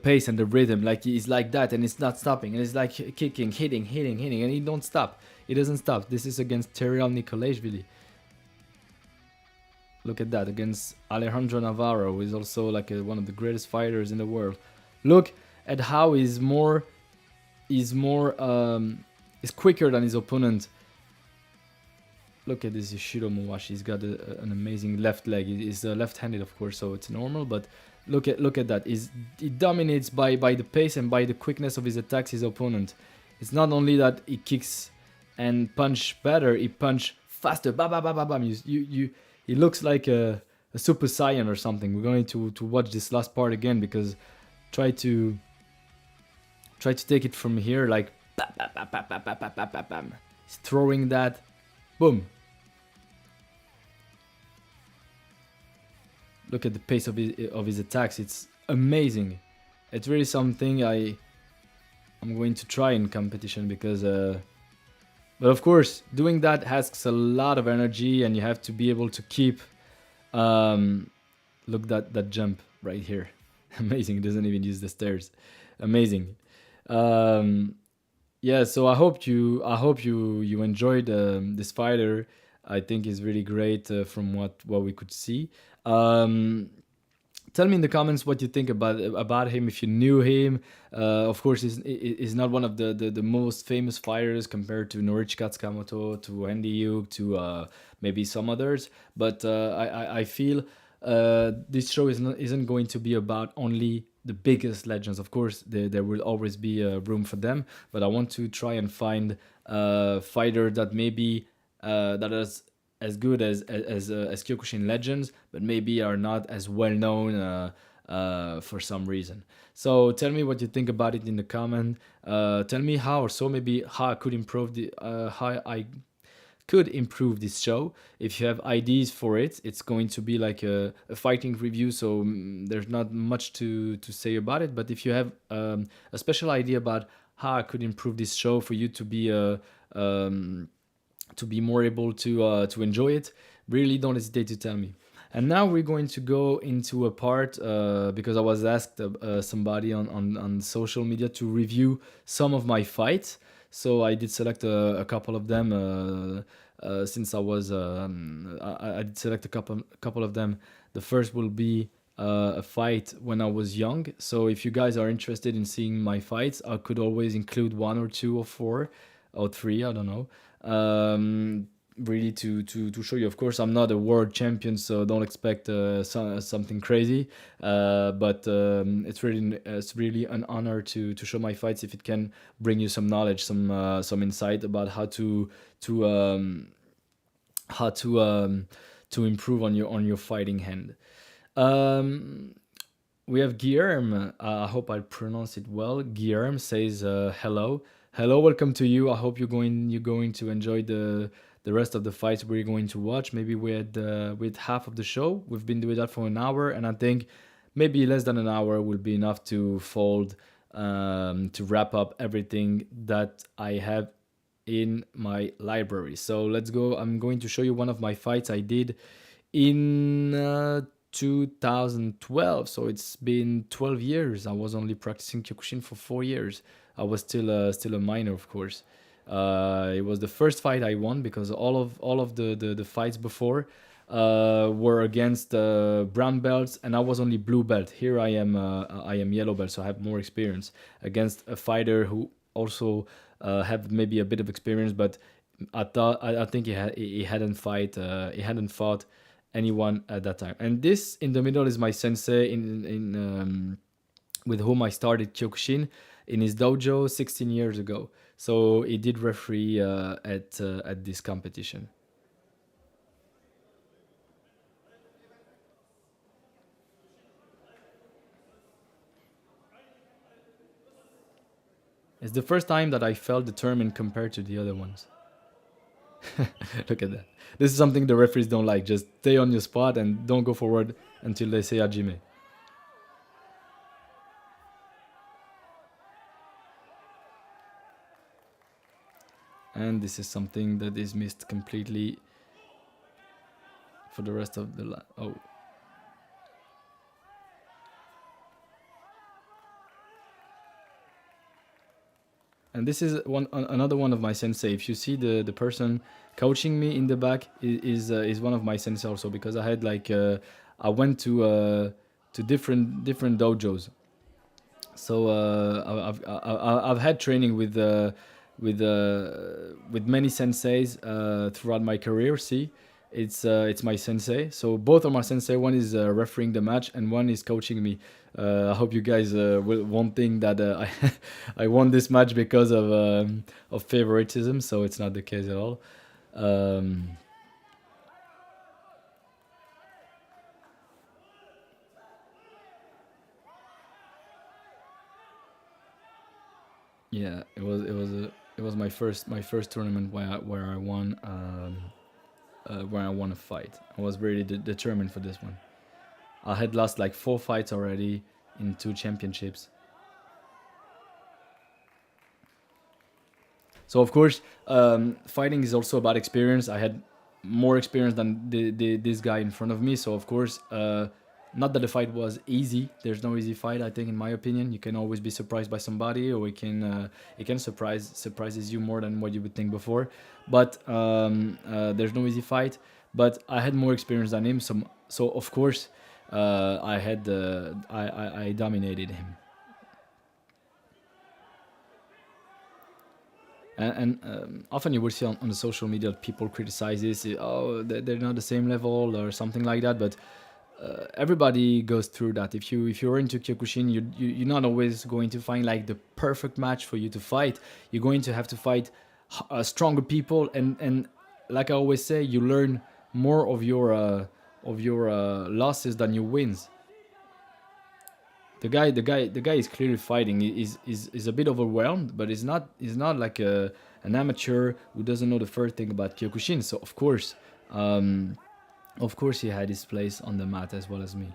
Speaker 1: pace and the rhythm. Like he's like that, and it's not stopping. And it's like kicking, hitting, and he don't stop. He doesn't stop. This is against Teriel Nikolashvili. Look at that against Alejandro Navarro, who is also like one of the greatest fighters in the world. Look at how he's quicker than his opponent. Look at this Ishiro Muwashi. He's got an amazing left leg. He's left-handed, of course, so it's normal. But look at that. He dominates by the pace and by the quickness of his attacks his opponent. It's not only that he kicks and punch better. He punch faster. Bam, bam, bam, bam, bam. He looks like a Super Saiyan or something. We're going to watch this last part again because try to take it from here like bam, bam, bam, bam, bam, bam, bam, bam, bam. He's throwing that. Boom. Look at the pace of his attacks. It's amazing. It's really something I'm going to try in competition because but of course doing that asks a lot of energy and you have to be able to keep look that jump right here. Amazing. He doesn't even use the stairs. Amazing. Yeah, so I hope you enjoyed this fighter. I think he's really great from what we could see. Um, Tell me in the comments what you think about him. If you knew him, of course, he's not one of the most famous fighters compared to Norichika Tsukamoto, to Andy Yuk, to maybe some others. But I feel this show isn't going to be about only the biggest legends. Of course, there will always be room for them. But I want to try and find a fighter that maybe that is as good as Kyokushin legends, but maybe are not as well known for some reason. So tell me what you think about it in the comment. Tell me how, or so maybe how I could improve this show. If you have ideas for it, it's going to be like a fighting review, so there's not much to say about it. But if you have a special idea about how I could improve this show for you to be more able to enjoy it, really don't hesitate to tell me. And now we're going to go into a part because I was asked somebody on social media to review some of my fights. So I did select a couple of them since I did select a couple of them. The first will be a fight when I was young. So if you guys are interested in seeing my fights, I could always include one or two or four or three, I don't know. Really to show you. Of course, I'm not a world champion, so don't expect something crazy. But it's really an honor to show my fights if it can bring you some knowledge, some insight about to um, how to improve on your fighting hand. Um, we have Guillermo. I hope I pronounce it well. Guillermo says hello. Hello, welcome to you. I hope you're going to enjoy the rest of the fights we're going to watch. Maybe with half of the show. We've been doing that for an hour, and I think maybe less than an hour will be enough to fold to wrap up everything that I have in my library. So let's go. I'm going to show you one of my fights I did in 2012. So it's been 12 years. I was only practicing Kyokushin for 4 years. I was still a minor, of course. It was the first fight I won because all of the fights before were against brown belts, and I was only blue belt. Here I am yellow belt, so I have more experience against a fighter who also had maybe a bit of experience, but I think he hadn't fought anyone at that time. And this in the middle is my sensei in with whom I started Kyokushin in his dojo 16 years ago. So he did referee at this competition. It's the first time that I felt determined compared to the other ones. Look at that. This is something the referees don't like. Just stay on your spot and don't go forward until they say Hajime. And this is something that is missed completely for the rest of the oh. And this is another one of my sensei. If you see the person coaching me in the back is one of my sensei also, because I had like I went to different dojos. So I've had training with many senseis throughout my career. See, it's my sensei. So both are my sensei. One is refereeing the match, and one is coaching me. I hope you guys won't think that I won this match because of favoritism. So it's not the case at all. Um, yeah, it was my first tournament where I won. Where I won a fight. I was really determined for this one. I had lost like 4 fights already in 2 championships. So of course, fighting is also about experience. I had more experience than this guy in front of me. So of course, not that the fight was easy. There's no easy fight. I think, in my opinion, you can always be surprised by somebody, or it can surprises you more than what you would think before. But there's no easy fight. But I had more experience than him. So of course, I dominated him. And often you will see on the social media people criticize this. Oh, they're not the same level or something like that. But everybody goes through that. If you're into Kyokushin, you're not always going to find like the perfect match for you to fight. You're going to have to fight stronger people, and like I always say, you learn more of your losses than your wins. The guy is clearly fighting. Is a bit overwhelmed, but he's not like an amateur who doesn't know the first thing about Kyokushin. So um, of course he had his place on the mat as well as me.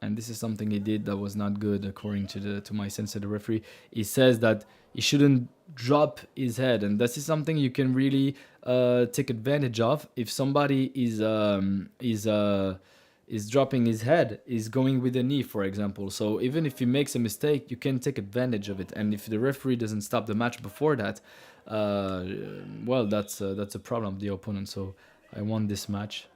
Speaker 1: And this is something he did that was not good, according to my sensei, the referee. He says that he shouldn't drop his head, and this is something you can really take advantage of. If somebody is dropping his head, is going with a knee, for example. So even if he makes a mistake, you can take advantage of it. And if the referee doesn't stop the match before that, uh, well, that's a problem of the opponent. So I won this match.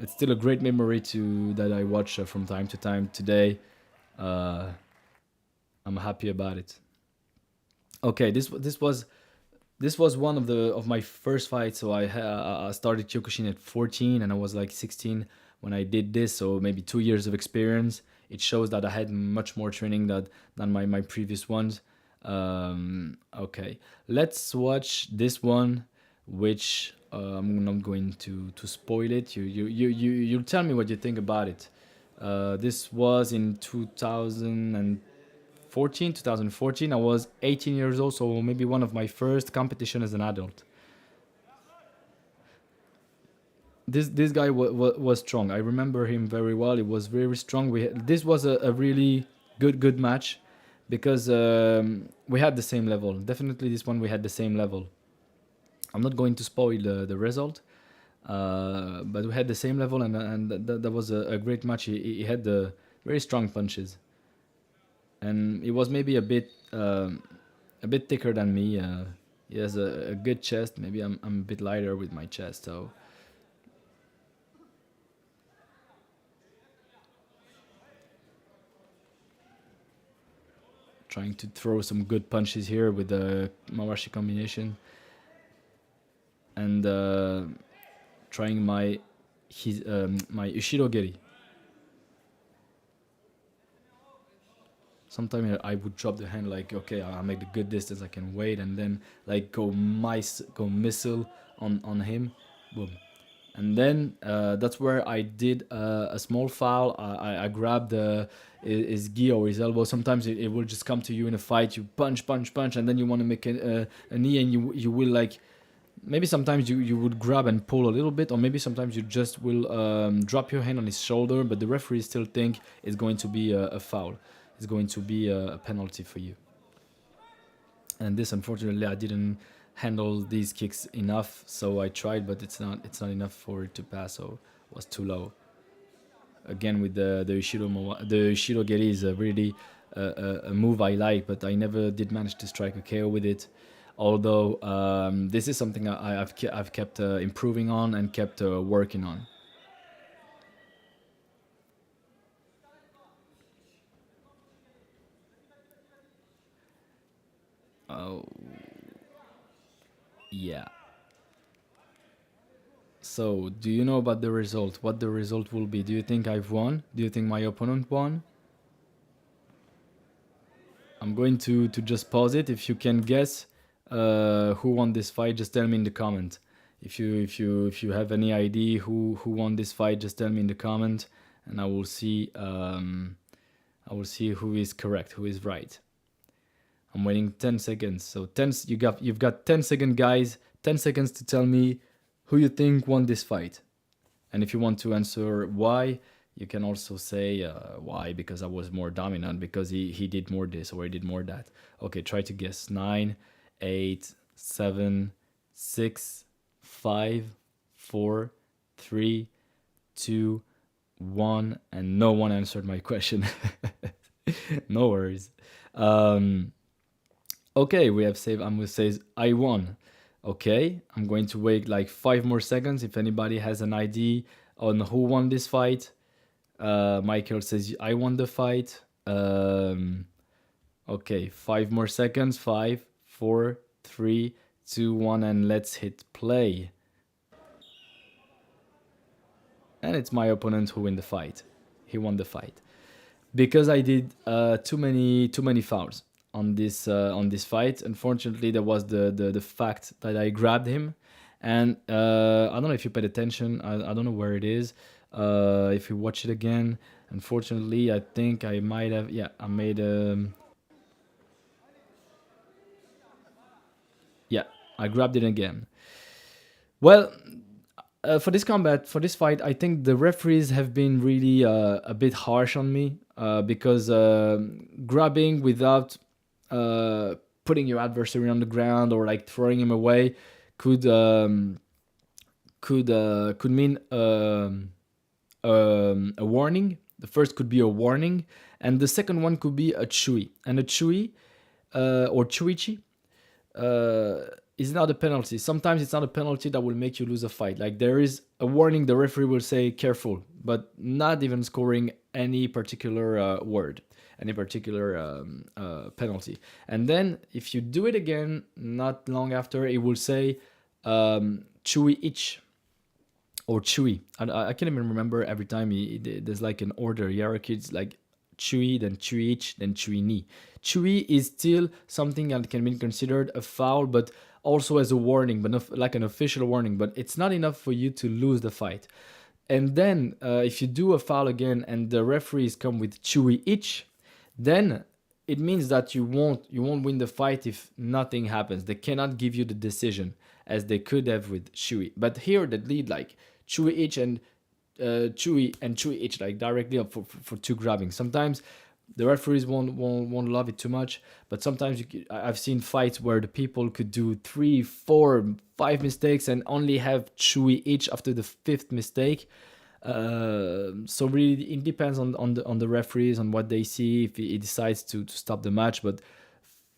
Speaker 1: It's still a great memory to that I watch from time to time. Today, uh, I'm happy about it. Okay, this was one of my first fights. So I started Kyokushin at 14, and I was like 16 when I did this. So maybe 2 years of experience. It shows that I had much more training than my previous ones. Okay, let's watch this one, which I'm not going to spoil it. You tell me what you think about it. This was in 2014. I was 18 years old, so maybe one of my first competition as an adult. This guy was strong. I remember him very well. He was very strong. This was a really good match, because we had the same level. Definitely, this one we had the same level. I'm not going to spoil the result, but we had the same level, and that was a great match. He had the very strong punches, and he was maybe a bit thicker than me. He has a good chest. Maybe I'm a bit lighter with my chest, so trying to throw some good punches here with the Mawashi combination, and trying my Ushirogeri. Sometimes I would drop the hand like, okay, I make the good distance, I can wait, and then like go missile on him, boom. And then that's where I did a small foul. I grabbed his gi or his elbow. Sometimes it will just come to you in a fight. You punch, and then you want to make a knee, and you will like, maybe sometimes you would grab and pull a little bit, or maybe sometimes you just will drop your hand on his shoulder, but the referee still think it's going to be a foul. is going to be a penalty for you. And this, unfortunately, I didn't handle these kicks enough, so I tried, but it's not enough for it to pass, so it was too low. Again, with the Ishiro Geri is a really a move I like, but I never did manage to strike a KO with it. Although this is something I've kept improving on and kept working on. Oh, yeah. So, do you know about the result? What the result will be? Do you think I've won? Do you think my opponent won? I'm going to just pause it. If you can guess who won this fight, just tell me in the comment. If you have any idea who won this fight, just tell me in the comment, and I will see who is correct, who is right. I'm waiting 10 seconds. So you've got 10 seconds, guys. 10 seconds to tell me who you think won this fight. And if you want to answer why, you can also say why, because I was more dominant, because he did more this or he did more that. Okay, try to guess. 9, 8, 7, 6, 5, 4, 3, 2, 1, and no one answered my question. No worries. Okay, we have saved. I'm gonna say I won. Okay, I'm going to wait like 5 more seconds. If anybody has an idea on who won this fight, Michael says I won the fight. Okay, 5 more seconds. 5, 4, 3, 2, 1, and let's hit play. And it's my opponent who won the fight. He won the fight because I did too many fouls on this fight. Unfortunately, there was the fact that I grabbed him, and I don't know if you paid attention. I don't know where it is. If you watch it again, unfortunately, I think I might have. Yeah, I made. Yeah, I grabbed it again. Well, for this fight, I think the referees have been really a bit harsh on me because grabbing without putting your adversary on the ground or like throwing him away could could mean a warning. The first could be a warning, and the second one could be a chui. And a chui or chuichi is not a penalty. Sometimes it's not a penalty that will make you lose a fight. Like there is a warning, the referee will say careful, but not even scoring any particular word, any particular penalty. And then if you do it again, not long after, it will say chui ich or Chewy. I can't even remember every time there's like an order hierarchy. It's like Chewy, then Chewy, then Chewy ni. Chewy is still something that can be considered a foul, but also as a warning, but not like an official warning. But it's not enough for you to lose the fight. And then if you do a foul again and the referees come with Chewy each, then it means that you won't win the fight if nothing happens. They cannot give you the decision as they could have with Chewy. But here they lead like Chewy each and Chewy each like directly up for two grabbing. Sometimes the referees won't love it too much, but sometimes I've seen fights where the people could do 3, 4, 5 mistakes and only have Chewy each after the fifth mistake. So really, it depends on the referees, on what they see, if he decides to stop the match. But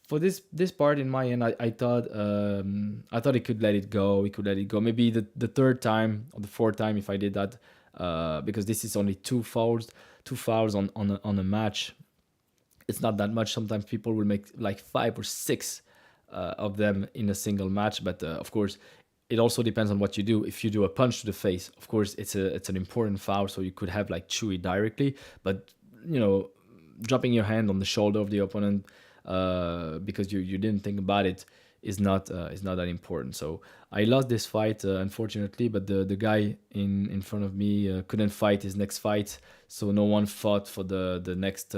Speaker 1: for this part, in my end, I thought he could let it go. He could let it go. Maybe the third time or the fourth time if I did that, because this is only two fouls on a match. It's not that much. Sometimes people will make like 5 or 6 of them in a single match. But of course, it also depends on what you do. If you do a punch to the face, of course, it's an important foul. So you could have like Chewy directly, but dropping your hand on the shoulder of the opponent because you didn't think about it is not that important. So I lost this fight unfortunately, but the guy in front of me couldn't fight his next fight, so no one fought for the next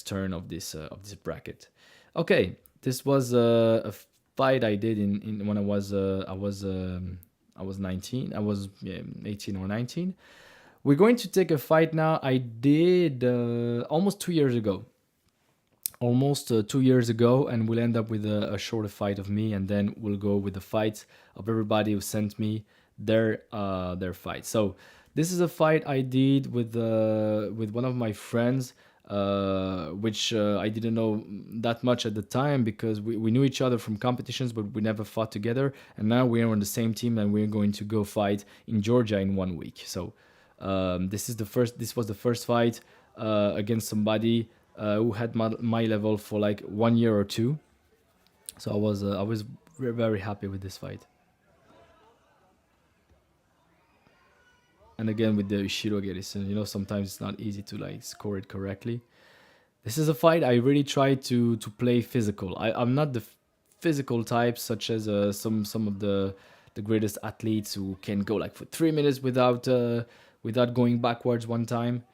Speaker 1: turn of this bracket. Okay, this was a fight I did in when I was 19. I was 18 or 19. We're going to take a fight now I did almost 2 years ago. almost 2 years ago, and we'll end up with a shorter fight of me, and then we'll go with the fights of everybody who sent me their fight. So this is a fight I did with one of my friends, which I didn't know that much at the time because we knew each other from competitions, but we never fought together. And now we are on the same team, and we're going to go fight in Georgia in 1 week. So this was the first fight against somebody who had my level for like 1 year or two. So I was very happy with this fight. And again with the Shirogeri, so sometimes it's not easy to like score it correctly. This is a fight I really try to play physical. I'm not the physical type, such as some of the greatest athletes who can go like for 3 minutes without going backwards one time.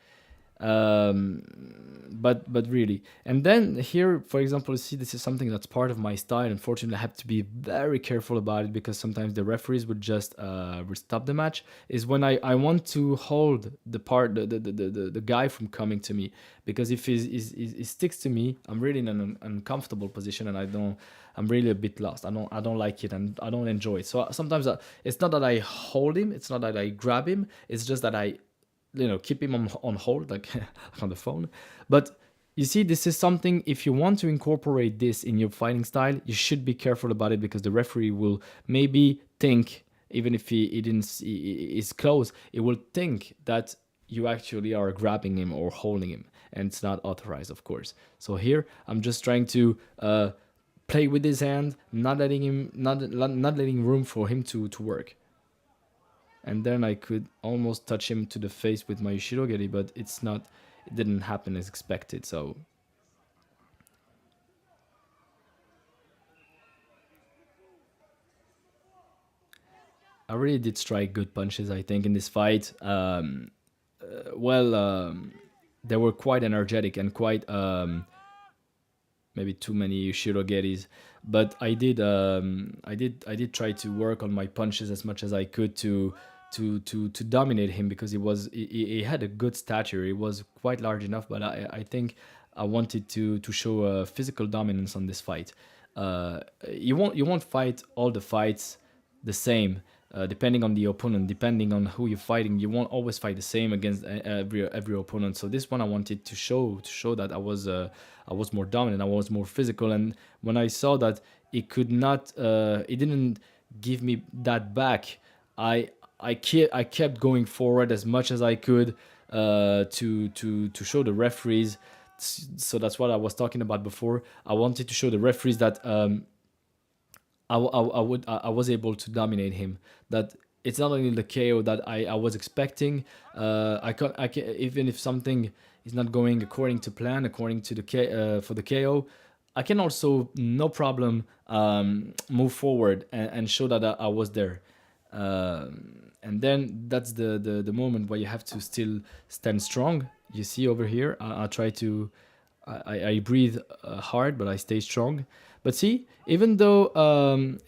Speaker 1: But really, and then here, for example, you see, this is something that's part of my style. Unfortunately, I have to be very careful about it because sometimes the referees would stop the match. Is when I want to hold the guy from coming to me, because if he sticks to me, I'm really in an uncomfortable position, and I'm really a bit lost. I don't like it, and I don't enjoy it. So sometimes it's not that I hold him, it's not that I grab him, it's just that I keep him on hold, like on the phone. But you see, this is something, if you want to incorporate this in your fighting style, you should be careful about it, because the referee will maybe think, even if he didn't is close, it will think that you actually are grabbing him or holding him, and it's not authorized, of course. So here I'm just trying to play with his hand, not letting room for him to work. And then I could almost touch him to the face with my Shirogeri, but it didn't happen as expected. So I really did strike good punches, I think, in this fight. Well, they were quite energetic and quite maybe too many Shirogeris, but I did try to work on my punches as much as I could to dominate him, because he had a good stature. He was quite large enough, but I think I wanted to show a physical dominance on this fight. You won't fight all the fights the same. Depending on the opponent, depending on who you're fighting, you won't always fight the same against every opponent. So this one, I wanted to show that I was more dominant, I was more physical. And when I saw that it didn't give me that back, I kept going forward as much as I could to show the referees. So that's what I was talking about before. I wanted to show the referees that I was able to dominate him. That it's not only the KO that I was expecting. I can, even if something is not going according to plan, according to for the KO, I can also no problem move forward and show that I was there. And then that's the moment where you have to still stand strong. You see over here, I try to I breathe hard, but I stay strong. But see, even though I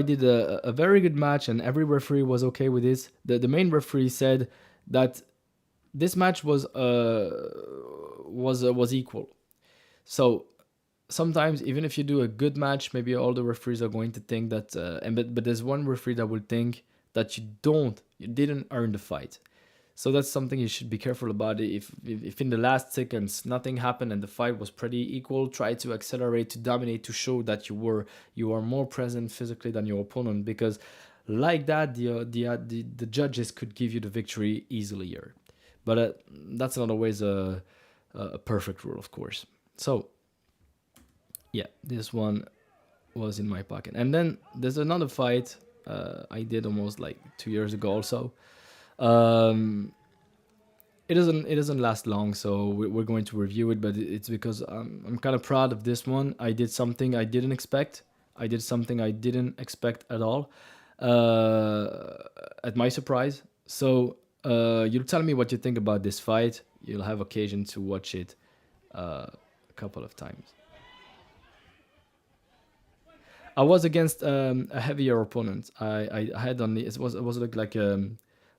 Speaker 1: did a very good match and every referee was okay with this, the main referee said that this match was equal. So sometimes, even if you do a good match, maybe all the referees are going to think that, but there's one referee that will think that you didn't earn the fight. So that's something you should be careful about. If in the last seconds nothing happened and the fight was pretty equal, try to accelerate, to dominate, to show that you are more present physically than your opponent, because like that the judges could give you the victory easily here. But that's not always a perfect rule, of course. So yeah, this one was in my pocket. And then there's another fight I did almost like 2 years ago also. Um, it doesn't last long, so we're going to review it. But it's because I'm kind of proud of this one. I did something I didn't expect. I did something I didn't expect at all. At my surprise. So you'll tell me what you think about this fight. You'll have occasion to watch it a couple of times. I was against a heavier opponent. I had only it was like a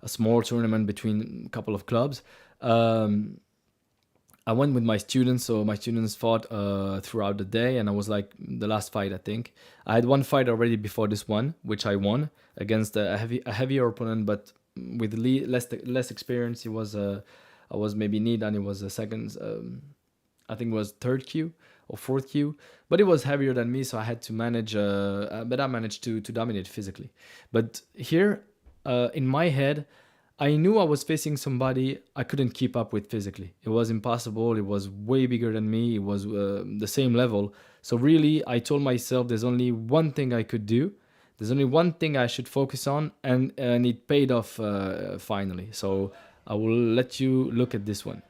Speaker 1: small tournament between a couple of clubs. Um, I went with my students, so my students fought throughout the day, and I was like the last fight. I think I had one fight already before this one, which I won against a heavier opponent, but with less experience. He was I was maybe knee down. It was a second. I think it was third Q or fourth Q, but it was heavier than me, so I had to manage. But I managed to dominate physically. But here, in my head, I knew I was facing somebody I couldn't keep up with physically. It was impossible. It was way bigger than me. It was the same level. So really, I told myself there's only one thing I could do. There's only one thing I should focus on, and it paid off finally. So I will let you look at this one.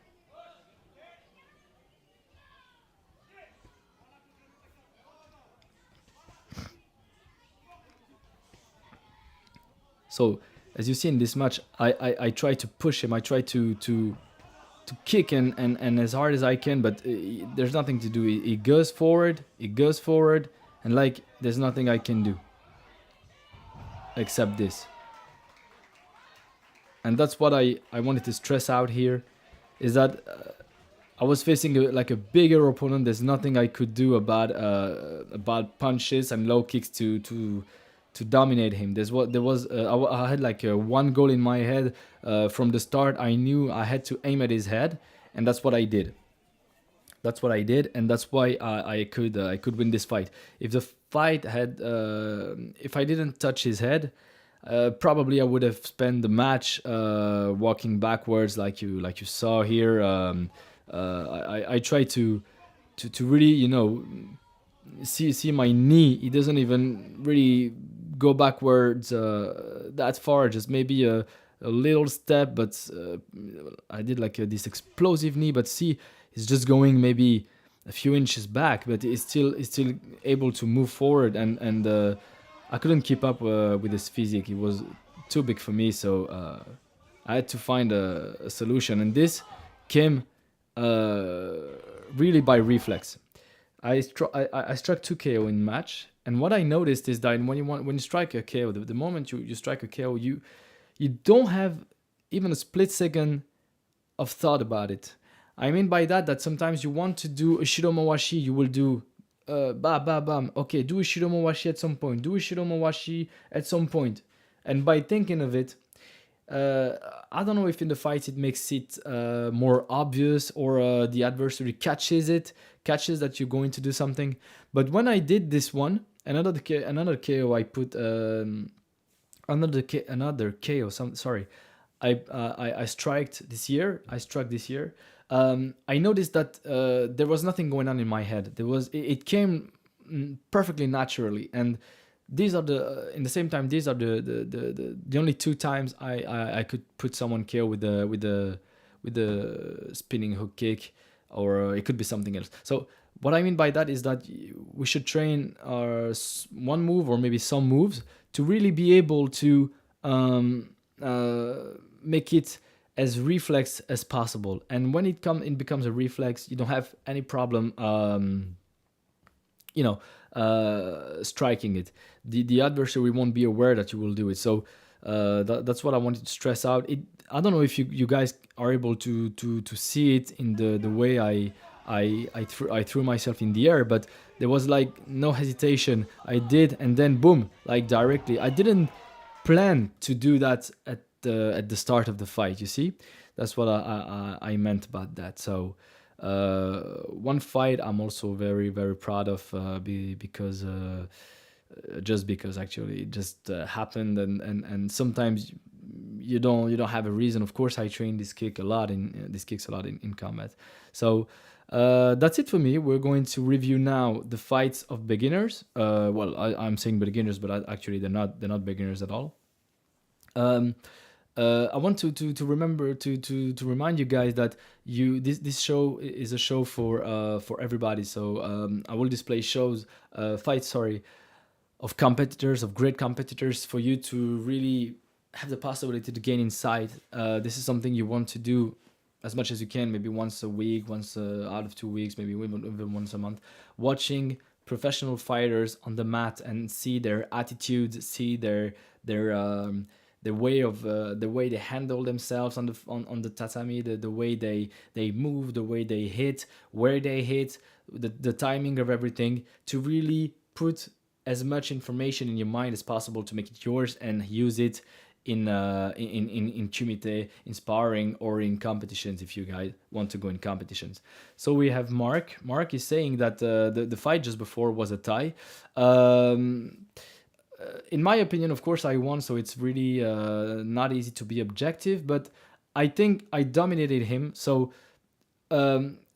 Speaker 1: So as you see in this match, I try to push him. I try to kick and as hard as I can, but there's nothing to do. He goes forward, and like there's nothing I can do except this. And that's what I wanted to stress out here, is that I was facing like a bigger opponent. There's nothing I could do about punches and low kicks to dominate him. There was I had like one goal in my head from the start. I knew I had to aim at his head, and that's what I did. That's what I did, and that's why I could win this fight. If the fight had if I didn't touch his head, probably I would have spent the match walking backwards, like you saw here. I try to really, see my knee. It doesn't even really go backwards that far. Just maybe a little step, but I did like this explosive knee. But see, it's just going maybe a few inches back, but it's still able to move forward, and I couldn't keep up with his physique. It was too big for me, so I had to find a solution, and this came uh, really by reflex. I struck 2 KO in match, and what I noticed is that when you strike a KO, the moment you strike a KO, you don't have even a split second of thought about it. I mean by that sometimes you want to do a shiromawashi, you will do ba ba bam. Okay, do a shiromawashi at some point. Do a shiromawashi at some point, and by thinking of it, uh, I don't know if in the fight it makes it more obvious, or the adversary catches that you're going to do something. But when I did this one, another KO, I put another KO. Sorry, I I struck this year. I noticed that there was nothing going on in my head. It came perfectly naturally, and these are the in the same time these are the only two times I could put someone KO with the spinning hook kick, or it could be something else. So what I mean by that is that we should train our one move, or maybe some moves, to really be able to uh, make it as reflex as possible. And when it becomes a reflex, you don't have any problem striking it. The adversary won't be aware that you will do it. So that's what I wanted to stress out. I don't know if you guys are able to see it in the way I threw myself in the air, but there was like no hesitation. I did, and then boom, like directly. I didn't plan to do that at the start of the fight. You see, that's what I meant about that. So one fight I'm also very very proud of, because just because actually it just happened, and sometimes you don't have a reason. Of course, I train this kick a lot in these kicks a lot in combat. So that's it for me. We're going to review now the fights of beginners. Well, I'm saying beginners, but actually they're not beginners at all. Um, I want to remember to remind you guys that this show is a show for everybody. So I will display fights, sorry, of competitors, of great competitors, for you to really have the possibility to gain insight. This is something you want to do as much as you can, maybe once a week, once out of 2 weeks, maybe even once a month, watching professional fighters on the mat and see their attitudes, see their the way they handle themselves on the tatami, the way they move, the way they hit, where they hit, the timing of everything, to really put as much information in your mind as possible to make it yours and use it in Kumite, in sparring, or in competitions if you guys want to go in competitions. So we have Mark. Mark is saying that the fight just before was a tie. Um, in my opinion, of course, I won, so it's really not easy to be objective. But I think I dominated him. So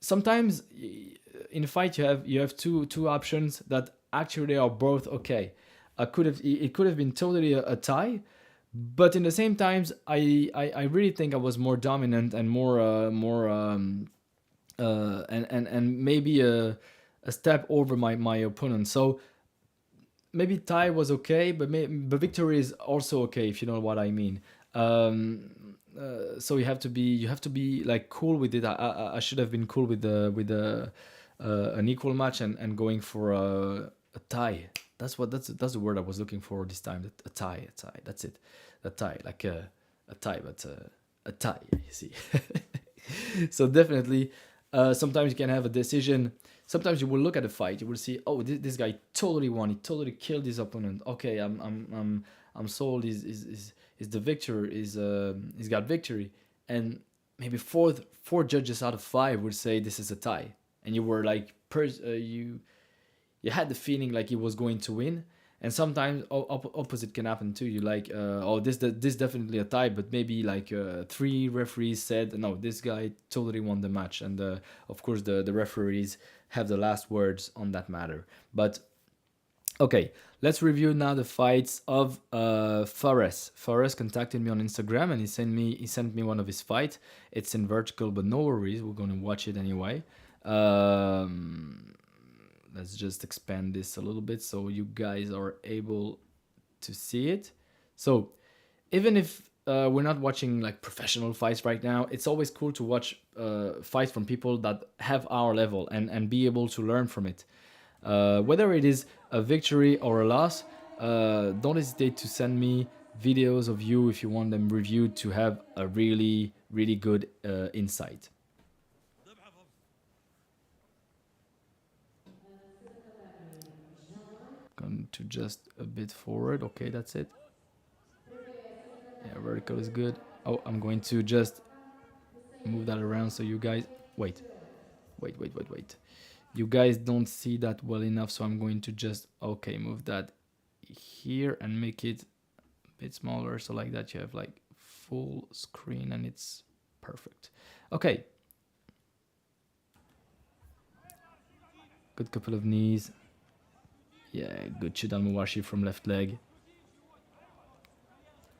Speaker 1: sometimes in a fight you have two options that actually are both okay. It could have been totally a tie, but in the same times I really think I was more dominant and more and maybe a step over my opponent. So maybe tie was okay, but victory is also okay if you know what I mean. So you have to be like cool with it. I should have been cool with the an equal match and going for a tie. That's the word I was looking for this time. A tie, a tie. That's it, a tie, like a tie, but a tie. You see. So definitely, sometimes you can have a decision. Sometimes you will look at a fight, you will see, oh, this guy totally won. He totally killed his opponent. Okay, I'm sold. Is the victor? He's got victory, and maybe four judges out of five would say this is a tie, and you were like, you had the feeling like he was going to win. And sometimes opposite can happen too. You like, oh, this definitely a tie, but maybe like three referees said no, this guy totally won the match, and of course the referees have the last words on that matter. But okay, let's review now the fights of Fares. Fares contacted me on Instagram and he sent me one of his fights. It's in vertical, but no worries, we're gonna watch it anyway. Let's just expand this a little bit so you guys are able to see it. So even if we're not watching like professional fights right now, it's always cool to watch fights from people that have our level and be able to learn from it. Whether it is a victory or a loss, don't hesitate to send me videos of you if you want them reviewed to have a really, really good insight. Going to just a bit forward. Okay, that's it. Yeah, vertical is good. Oh, I'm going to just move that around so you guys... Wait. You guys don't see that well enough, so I'm going to just... Okay, move that here and make it a bit smaller. So like that you have like full screen and it's perfect. Okay. Good couple of knees. Yeah, good Chidan Muwashi from left leg.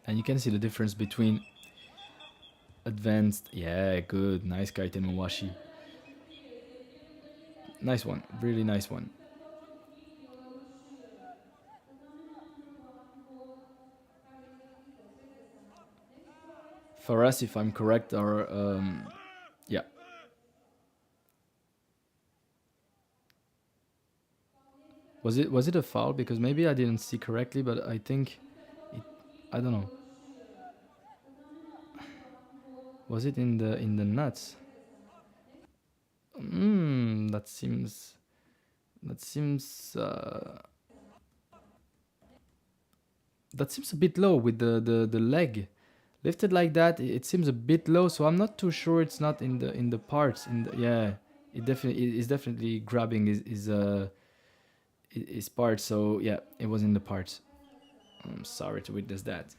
Speaker 1: And you can see the difference between advanced. Yeah, good. Nice Kaiten Muwashi. Nice one. Really nice one. For us, if I'm correct, are yeah. Was it a foul? Because maybe I didn't see correctly, but I think it... I don't know. Was it in the nuts? That seems a bit low with the leg lifted like that. It seems a bit low, so I'm not too sure it's not in the parts. Yeah, it definitely grabbing his parts. So yeah, it was in the parts. I'm sorry to witness that.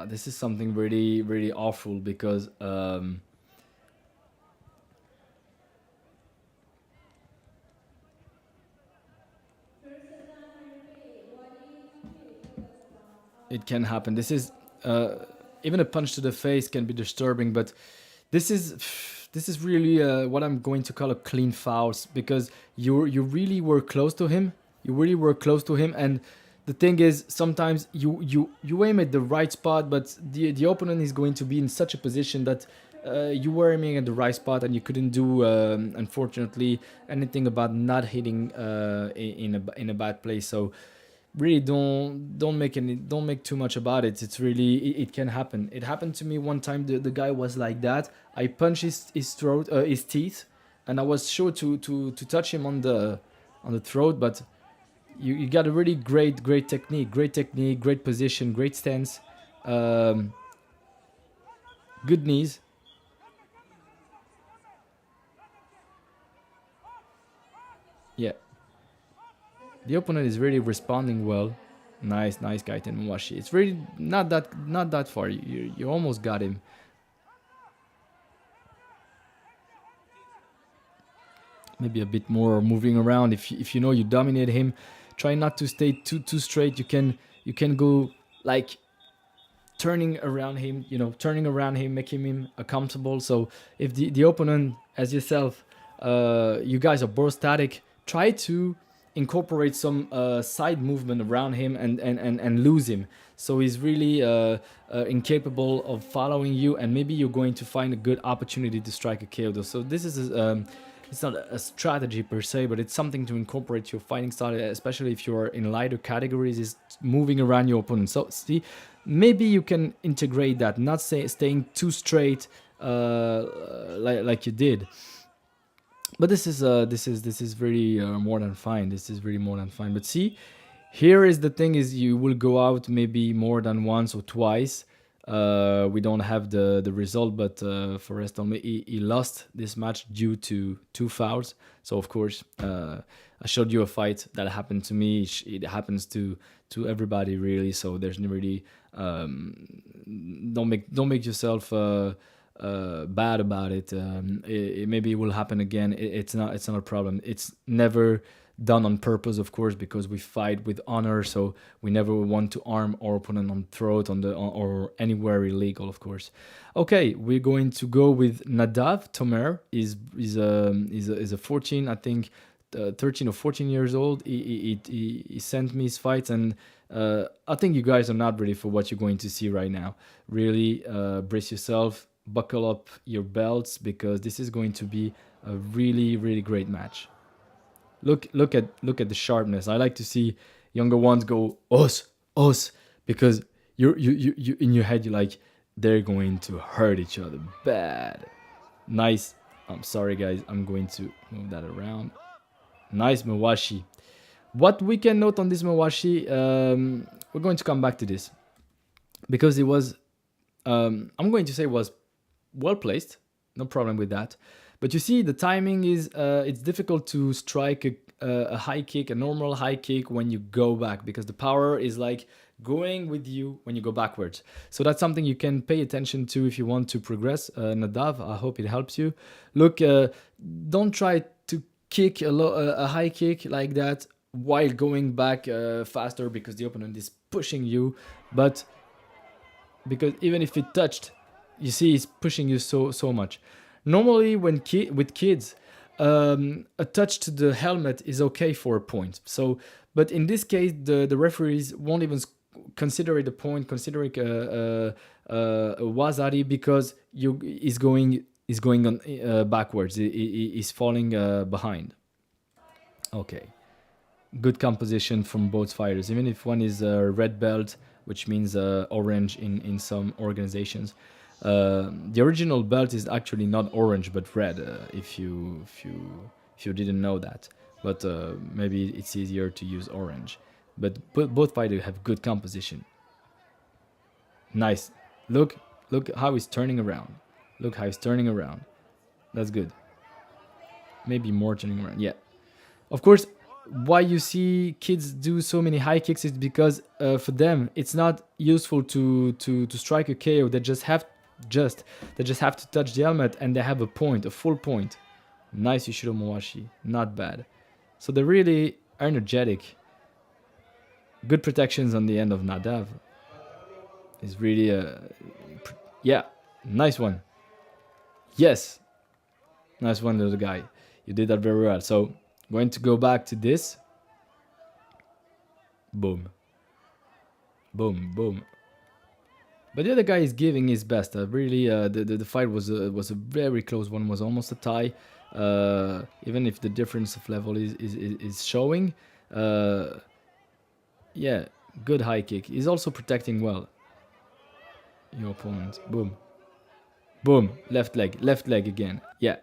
Speaker 1: This is something really, really awful because it can happen. This is even a punch to the face can be disturbing, but this is really what I'm going to call a clean foul, because you really were close to him. You really were close to him, and the thing is, sometimes you aim at the right spot, but the opponent is going to be in such a position that you were aiming at the right spot and you couldn't do, unfortunately, anything about not hitting in a bad place. So really don't make too much about it. It's really, it can happen. It happened to me one time. The guy was like that. I punched his throat, his teeth, and I was sure to touch him on the throat, but you got a really great technique, great position, great stance, um, good knees. Yeah, the opponent is really responding well. Nice Kaiten Mawashi. It's really not that far. You almost got him. Maybe a bit more moving around. If you know you dominate him, try not to stay too straight. You can go like turning around him, making him comfortable. So if the opponent, as yourself, you guys are both static, try to incorporate some side movement around him and lose him. So he's really incapable of following you, and maybe you're going to find a good opportunity to strike a KO. So this is it's not a strategy per se, but it's something to incorporate to your fighting style, especially if you're in lighter categories, is moving around your opponent. So see, maybe you can integrate that, not staying too straight like you did. But this is very more than fine. This is really more than fine. But see, here is the thing: is you will go out maybe more than once or twice. We don't have the result, but for Reston, he lost this match due to two fouls. So of course, I showed you a fight that happened to me. It happens to everybody really. So there's really don't make yourself bad about it. Maybe it will happen again. It's not a problem. It's never done on purpose, of course, because we fight with honor. So we never want to arm our opponent on throat or anywhere illegal, of course. Okay, we're going to go with Nadav Tomer. Is a 14, I think. 13 or 14 years old. He sent me his fights, and I think you guys are not ready for what you're going to see right now. Really, brace yourself, buckle up your belts, because this is going to be a really great match. Look at the sharpness. I like to see younger ones go us, because you in your head you're like, they're going to hurt each other bad. Nice. I'm sorry guys, I'm going to move that around. Nice Mawashi. What we can note on this Mawashi, we're going to come back to this, because it was, I'm going to say, was well placed. No problem with that. But you see, the timing is, it's difficult to strike a high kick, a normal high kick, when you go back, because the power is like going with you when you go backwards. So that's something you can pay attention to if you want to progress. Nadav, I hope it helps you. Look, don't try to kick a high kick like that while going back faster, because the opponent is pushing you. But because even if it touched, you see it's pushing you so much. Normally, with kids, a touch to the helmet is okay for a point. So, but in this case, the referees won't even consider it a point, consider it a wazari, because you is going on backwards. Is falling behind. Okay, good composition from both fighters, even if one is a red belt, which means orange in some organizations. The original belt is actually not orange but red. If you didn't know that, but maybe it's easier to use orange. But both fighters have good composition. Nice. Look how he's turning around. Look how he's turning around. That's good. Maybe more turning around. Yeah. Of course, why you see kids do so many high kicks is because for them it's not useful to strike a KO. They just have to touch the helmet and they have a point, a full point. Nice Yushiro Mowashi, not bad. So they're really energetic. Good protections on the end of Nadav. Is really yeah, nice one. Yes, nice one, little guy. You did that very well. So going to go back to this. Boom. Boom, boom. But the other guy is giving his best. Really, the fight was a very close one. Was almost a tie. Even if the difference of level is showing. Uh, yeah, good high kick. He's also protecting well your opponent. Boom, boom, left leg again. Yeah,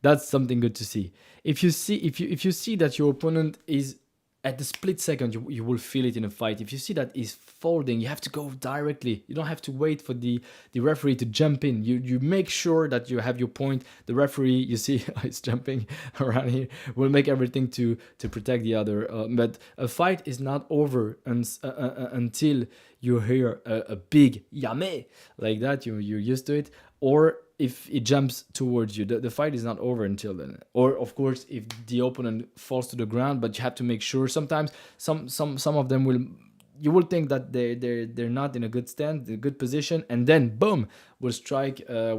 Speaker 1: that's something good to see. If you see that your opponent is at the split second, you will feel it in a fight. If you see that he's folding, you have to go directly. You don't have to wait for the referee to jump in. You make sure that you have your point. The referee, you see, is jumping around here, will make everything to protect the other. But a fight is not over until you hear a big yame like that. You're used to it, or if it jumps towards you, the fight is not over until then. Or of course, if the opponent falls to the ground, but you have to make sure. Sometimes some of them will, you will think that they're not in a good stand, a good position, and then boom, will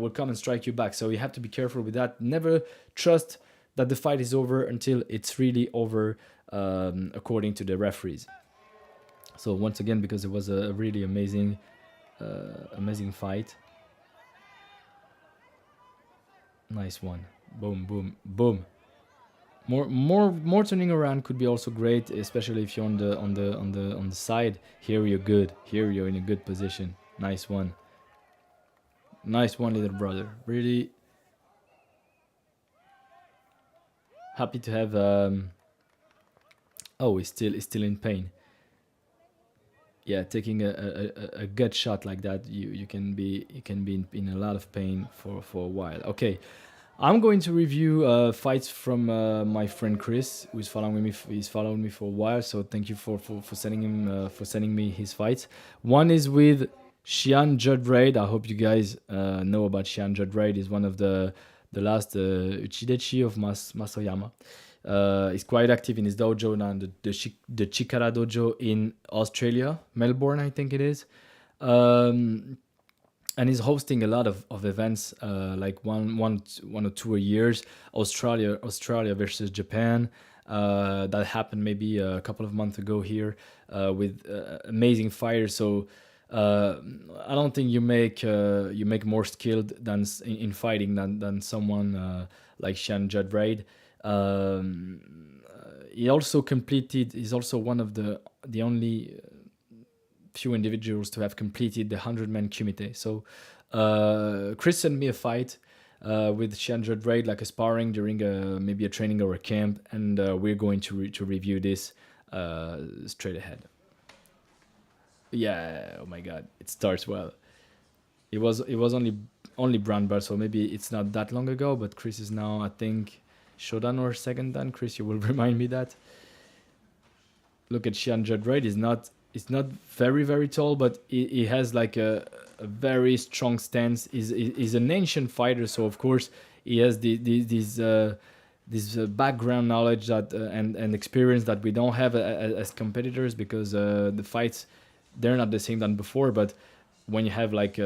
Speaker 1: come and strike you back. So you have to be careful with that. Never trust that the fight is over until it's really over, according to the referees. So once again, because it was a really amazing fight. Nice one. Boom, boom, boom. More turning around could be also great, especially if you're on the side. Here you're good. Here you're in a good position. Nice one. Nice one, little brother. Really happy to have. Oh, he's still in pain. Yeah, taking a gut shot like that, you can be in a lot of pain for a while. Okay, I'm going to review fights from my friend Chris, who's following me. He's following me for a while, so thank you for sending him for sending me his fights. One is with Xian Judraid. I hope you guys know about Xian Judraid. He's one of the last Uchidechi of Masoyama. He's quite active in his dojo now, the Chikara dojo in Australia, Melbourne, I think it is. And he's hosting a lot of events, like one or two a years. Australia versus Japan. That happened maybe a couple of months ago here, with amazing fighters. So I don't think you make more skilled in fighting than someone like Shan Judraid. He also completed. He's also one of the only few individuals to have completed the 100-man Kumite. So Chris sent me a fight with Shan Raid, like a sparring during maybe a training or a camp, and we're going to review this straight ahead. Yeah, oh my god, it starts well. It was only brown belt, so maybe it's not that long ago, but Chris is now, I think, Shodan or second dan. Chris, you will remind me that. Look at Xian Judraid. It's not very tall, but he has like a very strong stance. He's an ancient fighter, so of course he has this background knowledge that and experience that we don't have as competitors, because the fights, they're not the same than before. But when you have like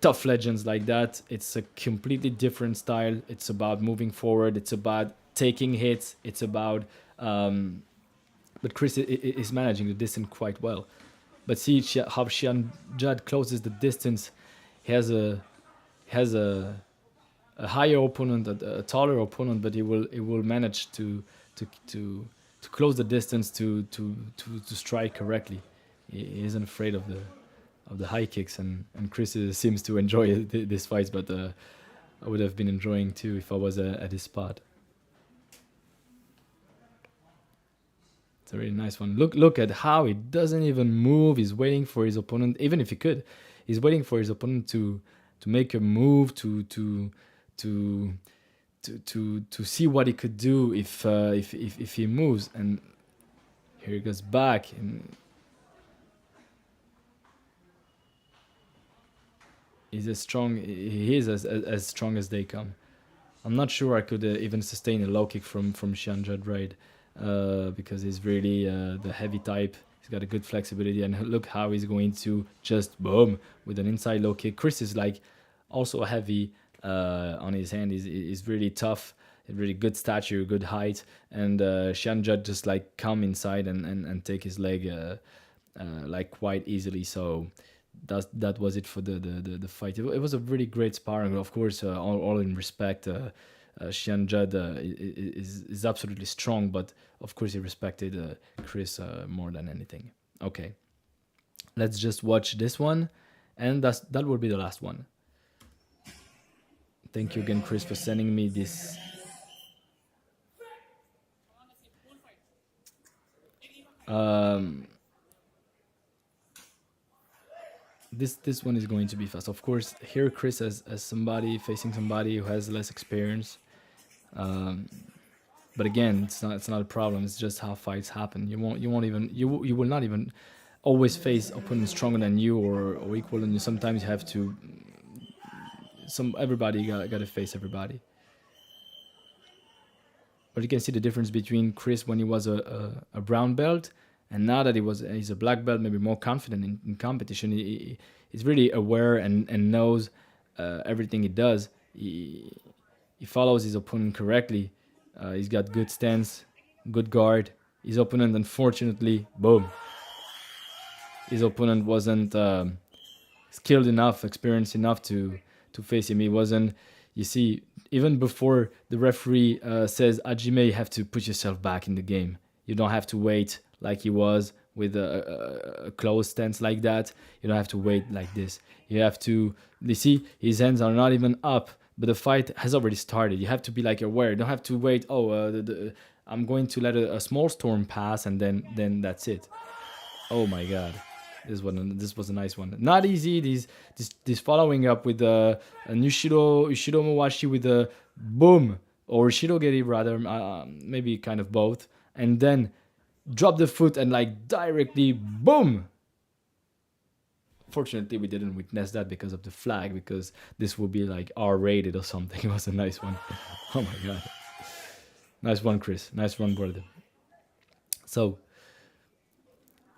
Speaker 1: tough legends like that, it's a completely different style. It's about moving forward. It's about taking hits. It's about but Chris is managing the distance quite well. But see how Xian Judd closes the distance. He has a higher opponent, a taller opponent, but he will manage to close the distance to strike correctly. He isn't afraid of the high kicks, and Chris seems to enjoy this fight. But I would have been enjoying too if I was at his spot. It's a really nice one. Look at how he doesn't even move. He's waiting for his opponent, even if he could. He's waiting for his opponent to make a move to to to see what he could do if he moves. And here he goes back, and he's as strong. He is as strong as they come. I'm not sure I could even sustain a low kick from Xian Judraid, because he's really the heavy type. He's got a good flexibility, and look how he's going to just boom with an inside low kick. Chris is like also heavy on his hand. He's really tough, really good stature, good height, and Xian Jud just like come inside and take his leg like quite easily. So that was it for the fight. It was a really great sparring. Of course, all in respect. Xian Judd is absolutely strong, but of course he respected Chris more than anything. Okay, let's just watch this one, and that will be the last one. Thank you again, Chris, for sending me this. Um, this one is going to be fast. Of course, here Chris as somebody facing somebody who has less experience. Um, but again, it's not a problem. It's just how fights happen. You won't even you will not even always face opponents stronger than you or equal than you. Sometimes you have to everybody got to face everybody. But you can see the difference between Chris when he was a brown belt and now that he's a black belt, maybe more confident in competition. He's really aware and knows everything he does. He follows his opponent correctly. He's got good stance, good guard. His opponent, unfortunately, boom. His opponent wasn't skilled enough, experienced enough to face him. He wasn't. You see, even before the referee says, Ajime, you have to put yourself back in the game. You don't have to wait like he was with a close stance like that. You don't have to wait like this. You have to. You see, his hands are not even up, but the fight has already started. You have to be like aware. You don't have to wait. Oh, I'm going to let a small storm pass, and then that's it. Oh my god. This was a nice one. Not easy. This following up with a Ushido Mawashi with a boom or Shirogeri rather, maybe kind of both, and then drop the foot and like directly boom. Fortunately, we didn't witness that because of the flag, because this would be like R-rated or something. It was a nice one. Oh my god, nice one, Chris. Nice one, brother. So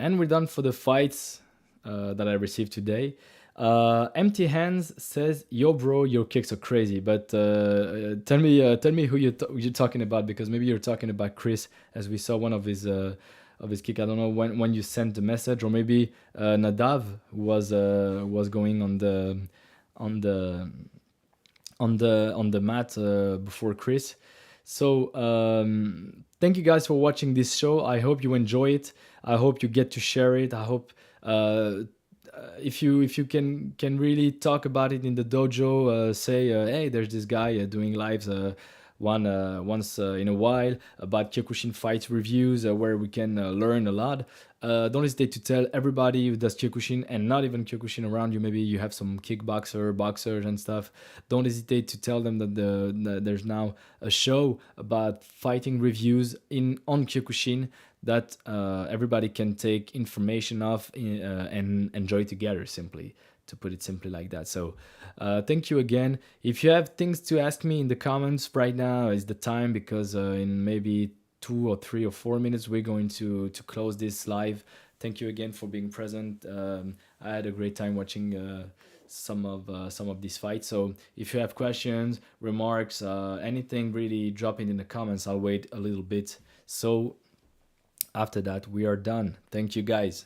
Speaker 1: and we're done for the fights that I received today. Empty Hands says, "Yo, bro, your kicks are crazy." But tell me who you're talking about, because maybe you're talking about Chris, as we saw one of his kick. I don't know when you sent the message, or maybe Nadav who was going on the on the mat before Chris. So thank you guys for watching this show. I hope you enjoy it. I hope you get to share it. I hope if you can really talk about it in the dojo, say hey, there's this guy doing lives once in a while about Kyokushin fight reviews where we can learn a lot. Don't hesitate to tell everybody who does Kyokushin and not even Kyokushin around you. Maybe you have some boxers and stuff. Don't hesitate to tell them that there's now a show about fighting reviews on Kyokushin that everybody can take information of and enjoy together, simply, to put it simply like that. So thank you again. If you have things to ask me in the comments right now is the time, because in maybe 2 or 3 or 4 minutes we're going to close this live. Thank you again for being present. I had a great time watching some of these fights. So if you have questions, remarks, anything, really drop it in the comments. I'll wait a little bit. So after that we are done. Thank you guys.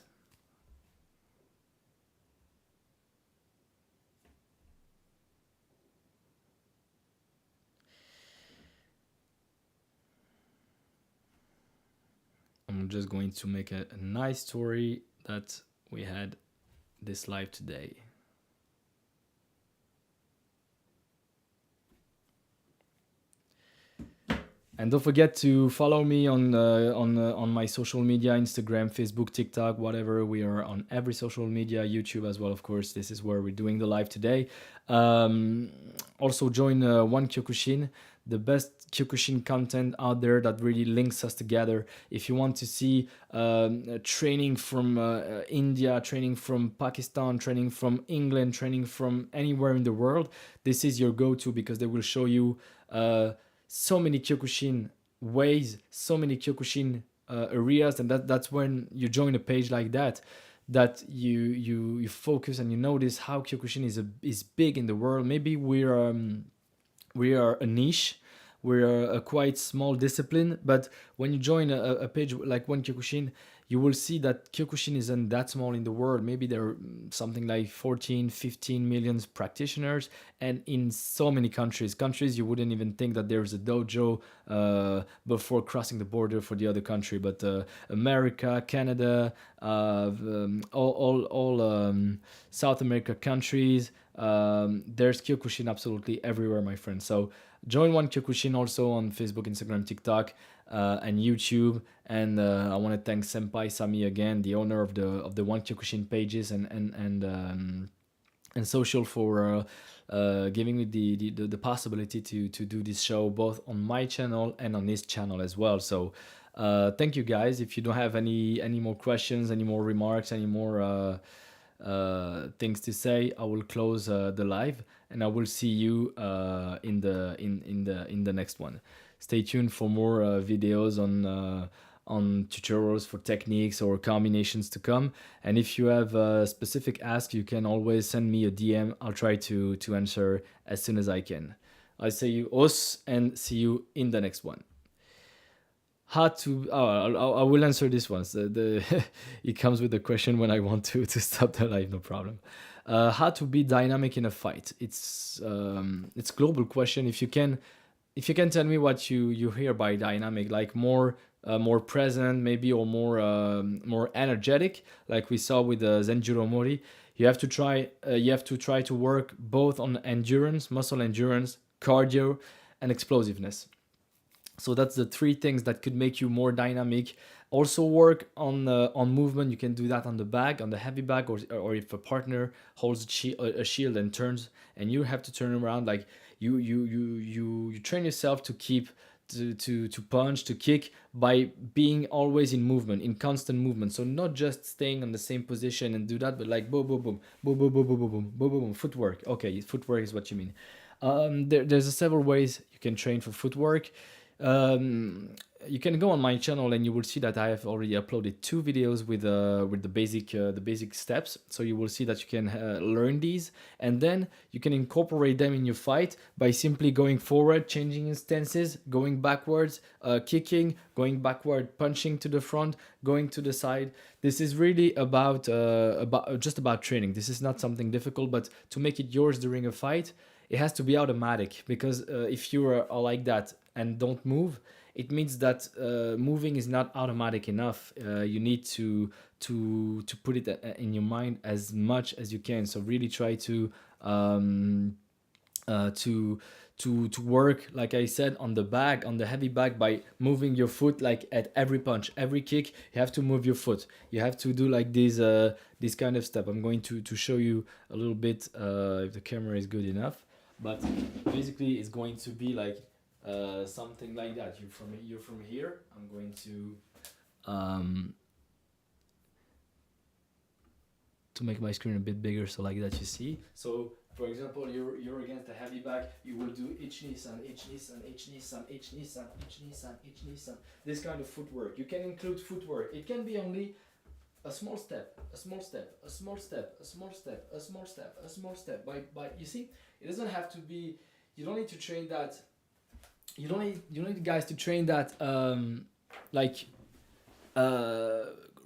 Speaker 1: I'm just going to make a nice story that we had this live today. And don't forget to follow me on my social media, Instagram, Facebook, TikTok, whatever. We are on every social media, YouTube as well, of course. This is where we're doing the live today. Also join One Kyokushin, the best Kyokushin content out there that really links us together. If you want to see training from India, training from Pakistan, training from England, training from anywhere in the world, this is your go-to, because they will show you so many Kyokushin ways, so many Kyokushin areas, and that's when you join a page like that you focus and you notice how Kyokushin is big in the world. Maybe we are a niche, we're a quite small discipline, but when you join a page like One Kyokushin, you will see that Kyokushin isn't that small in the world. Maybe there are something like 14, 15 million practitioners, and in so many countries you wouldn't even think that there's a dojo before crossing the border for the other country. But America, Canada, all South America countries, there's Kyokushin absolutely everywhere, my friends. So join One Kyokushin also on Facebook, Instagram, TikTok, and YouTube. And I want to thank Senpai Sami again, the owner of the One Kyokushin pages and social, for giving me the possibility to do this show both on my channel and on his channel as well. So thank you guys. If you don't have any more questions, any more remarks, any more things to say, I will close the live, and I will see you in the next one. Stay tuned for more videos on tutorials for techniques or combinations to come. And if you have a specific ask, you can always send me a DM. I'll try to answer as soon as I can. I say you os, and see you in the next one. How to I will answer this one. It comes with a question when I want to stop the live, no problem. How to be dynamic in a fight? It's global question. If you can tell me what you hear by dynamic, like more present maybe, or more energetic, like we saw with Zenjiro Mori. You have to try to work both on endurance, muscle endurance, cardio, and explosiveness. So that's the three things that could make you more dynamic. Also work on movement. You can do that on the back, on the heavy back, or if a partner holds a shield and turns, and you have to turn around, like you train yourself to keep to punch, to kick, by being always in movement, in constant movement. So not just staying on the same position and do that, but like boom boom boom boom boom boom boom boom boom boom boom. Footwork. Okay, footwork is what you mean. There's several ways you can train for footwork. You can go on my channel and you will see that I have already uploaded 2 videos with the basic steps. So you will see that you can learn these, and then you can incorporate them in your fight by simply going forward, changing your stances, going backwards, kicking, going backward, punching to the front, going to the side. This is really about training. This is not something difficult, but to make it yours during a fight, it has to be automatic, because if you are like that and don't move, it means that moving is not automatic enough. You need to put it in your mind as much as you can. So really try to work, like I said, on the back, on the heavy back, by moving your foot. Like at every punch, every kick, you have to move your foot. You have to do like this kind of step. I'm going to show you a little bit if the camera is good enough. But basically, it's going to be like something like that. You're from here. I'm going to make my screen a bit bigger, so like that you see. So for example, you're against a heavy back. You will do each Nissan, each Nissan, each Nissan, each Nissan, each Nissan, each Nissan. This kind of footwork. You can include footwork. It can be only a small step, a small step, a small step, a small step, a small step, a small step. By you see, it doesn't have to be. You don't need to train that. You don't need guys to train that like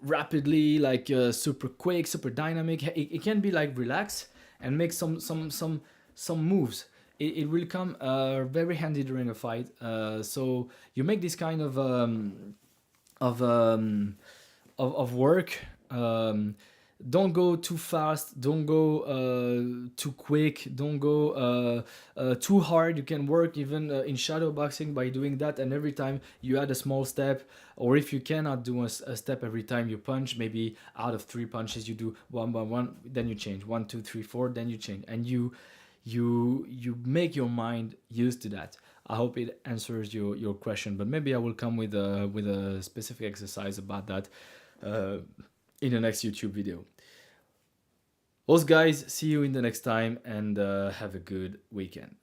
Speaker 1: rapidly, like super quick, super dynamic. It can be like relax and make some moves. It will come very handy during a fight. So you make this kind of work. Don't go too fast, don't go too quick, don't go too hard. You can work even in shadow boxing by doing that, and every time you add a small step, or if you cannot do a step every time you punch, maybe out of 3 punches you do 1 by 1, then you change 1 2 3 4, then you change, and you make your mind used to that. I hope it answers your question, but maybe I will come with a specific exercise about that in the next YouTube video. Those guys, see you in the next time, and have a good weekend.